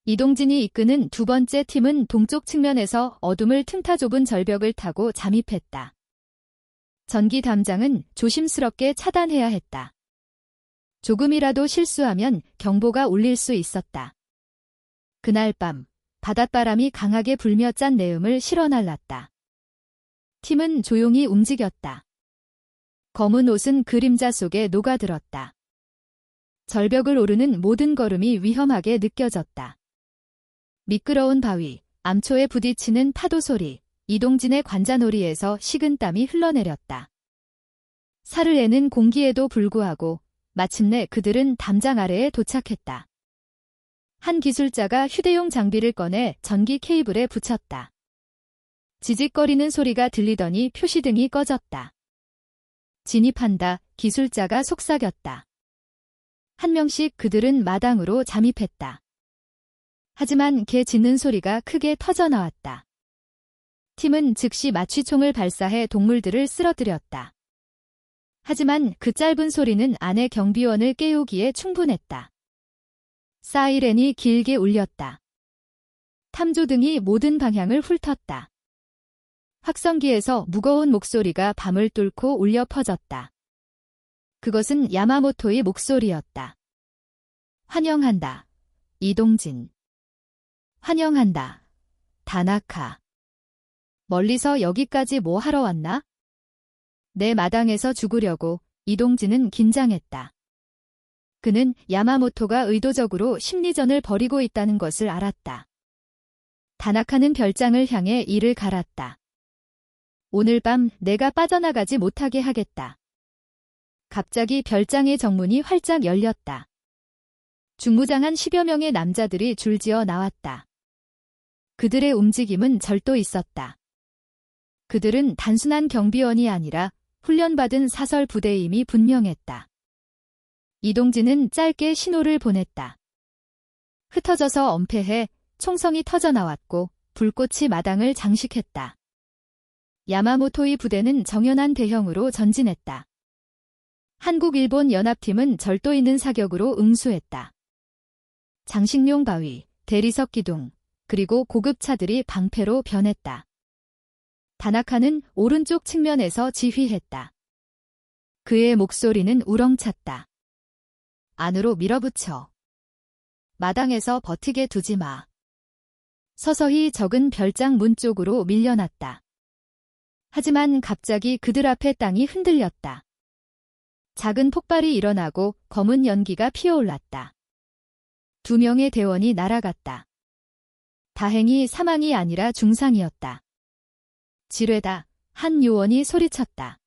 이동진이 이끄는 2번째 팀은 동쪽 측면에서 어둠을 틈타 좁은 절벽을 타고 잠입했다. 전기 담장은 조심스럽게 차단해야 했다. 조금이라도 실수하면 경보가 울릴 수 있었다. 그날 밤 바닷바람이 강하게 불며 짠 내음을 실어날랐다. 팀은 조용히 움직였다. 검은 옷은 그림자 속에 녹아들었다. 절벽을 오르는 모든 걸음이 위험하게 느껴졌다. 미끄러운 바위, 암초에 부딪히는 파도 소리, 이동진의 관자놀이에서 식은땀이 흘러내렸다. 살을 내는 공기에도 불구하고 마침내 그들은 담장 아래에 도착했다. 한 기술자가 휴대용 장비를 꺼내 전기 케이블에 붙였다. 지직거리는 소리가 들리더니 표시등이 꺼졌다. 진입한다. 기술자가 속삭였다. 한 명씩 그들은 마당으로 잠입했다. 하지만 개 짖는 소리가 크게 터져나왔다. 팀은 즉시 마취총을 발사해 동물들을 쓰러뜨렸다. 하지만 그 짧은 소리는 안의 경비원을 깨우기에 충분했다. 사이렌이 길게 울렸다. 탐조등이 모든 방향을 훑었다. 확성기에서 무거운 목소리가 밤을 뚫고 울려 퍼졌다. 그것은 야마모토의 목소리였다. 환영한다. 이동진. 환영한다. 다나카. 멀리서 여기까지 뭐 하러 왔나? 내 마당에서 죽으려고. 이동진은 긴장했다. 그는 야마모토가 의도적으로 심리전을 벌이고 있다는 것을 알았다. 다나카는 별장을 향해 이를 갈았다. 오늘 밤 내가 빠져나가지 못하게 하겠다. 갑자기 별장의 정문이 활짝 열렸다. 중무장한 10여 명의 남자들이 줄지어 나왔다. 그들의 움직임은 절도 있었다. 그들은 단순한 경비원이 아니라 훈련받은 사설 부대임이 분명했다. 이동진은 짧게 신호를 보냈다. 흩어져서 엄폐해 총성이 터져나왔고 불꽃이 마당을 장식했다. 야마모토의 부대는 정연한 대형으로 전진했다. 한국-일본 연합팀은 절도 있는 사격으로 응수했다. 장식용 바위, 대리석 기둥, 그리고 고급차들이 방패로 변했다. 다나카는 오른쪽 측면에서 지휘했다. 그의 목소리는 우렁찼다. 안으로 밀어붙여. 마당에서 버티게 두지 마. 서서히 적은 별장 문 쪽으로 밀려났다. 하지만 갑자기 그들 앞에 땅이 흔들렸다. 작은 폭발이 일어나고 검은 연기가 피어올랐다. 2명의 대원이 날아갔다. 다행히 사망이 아니라 중상이었다. 지뢰다. 한 요원이 소리쳤다.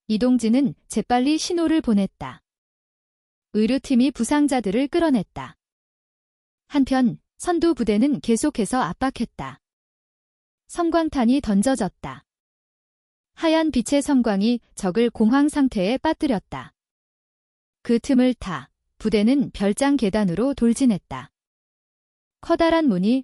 이동진은 재빨리 신호를 보냈다. 의료팀이 부상자들을 끌어냈다. 한편 선두 부대는 계속해서 압박했다. 섬광탄이 던져졌다. 하얀 빛의 섬광이 적을 공황 상태에 빠뜨렸다. 그 틈을 타 부대는 별장 계단으로 돌진했다. 커다란 문이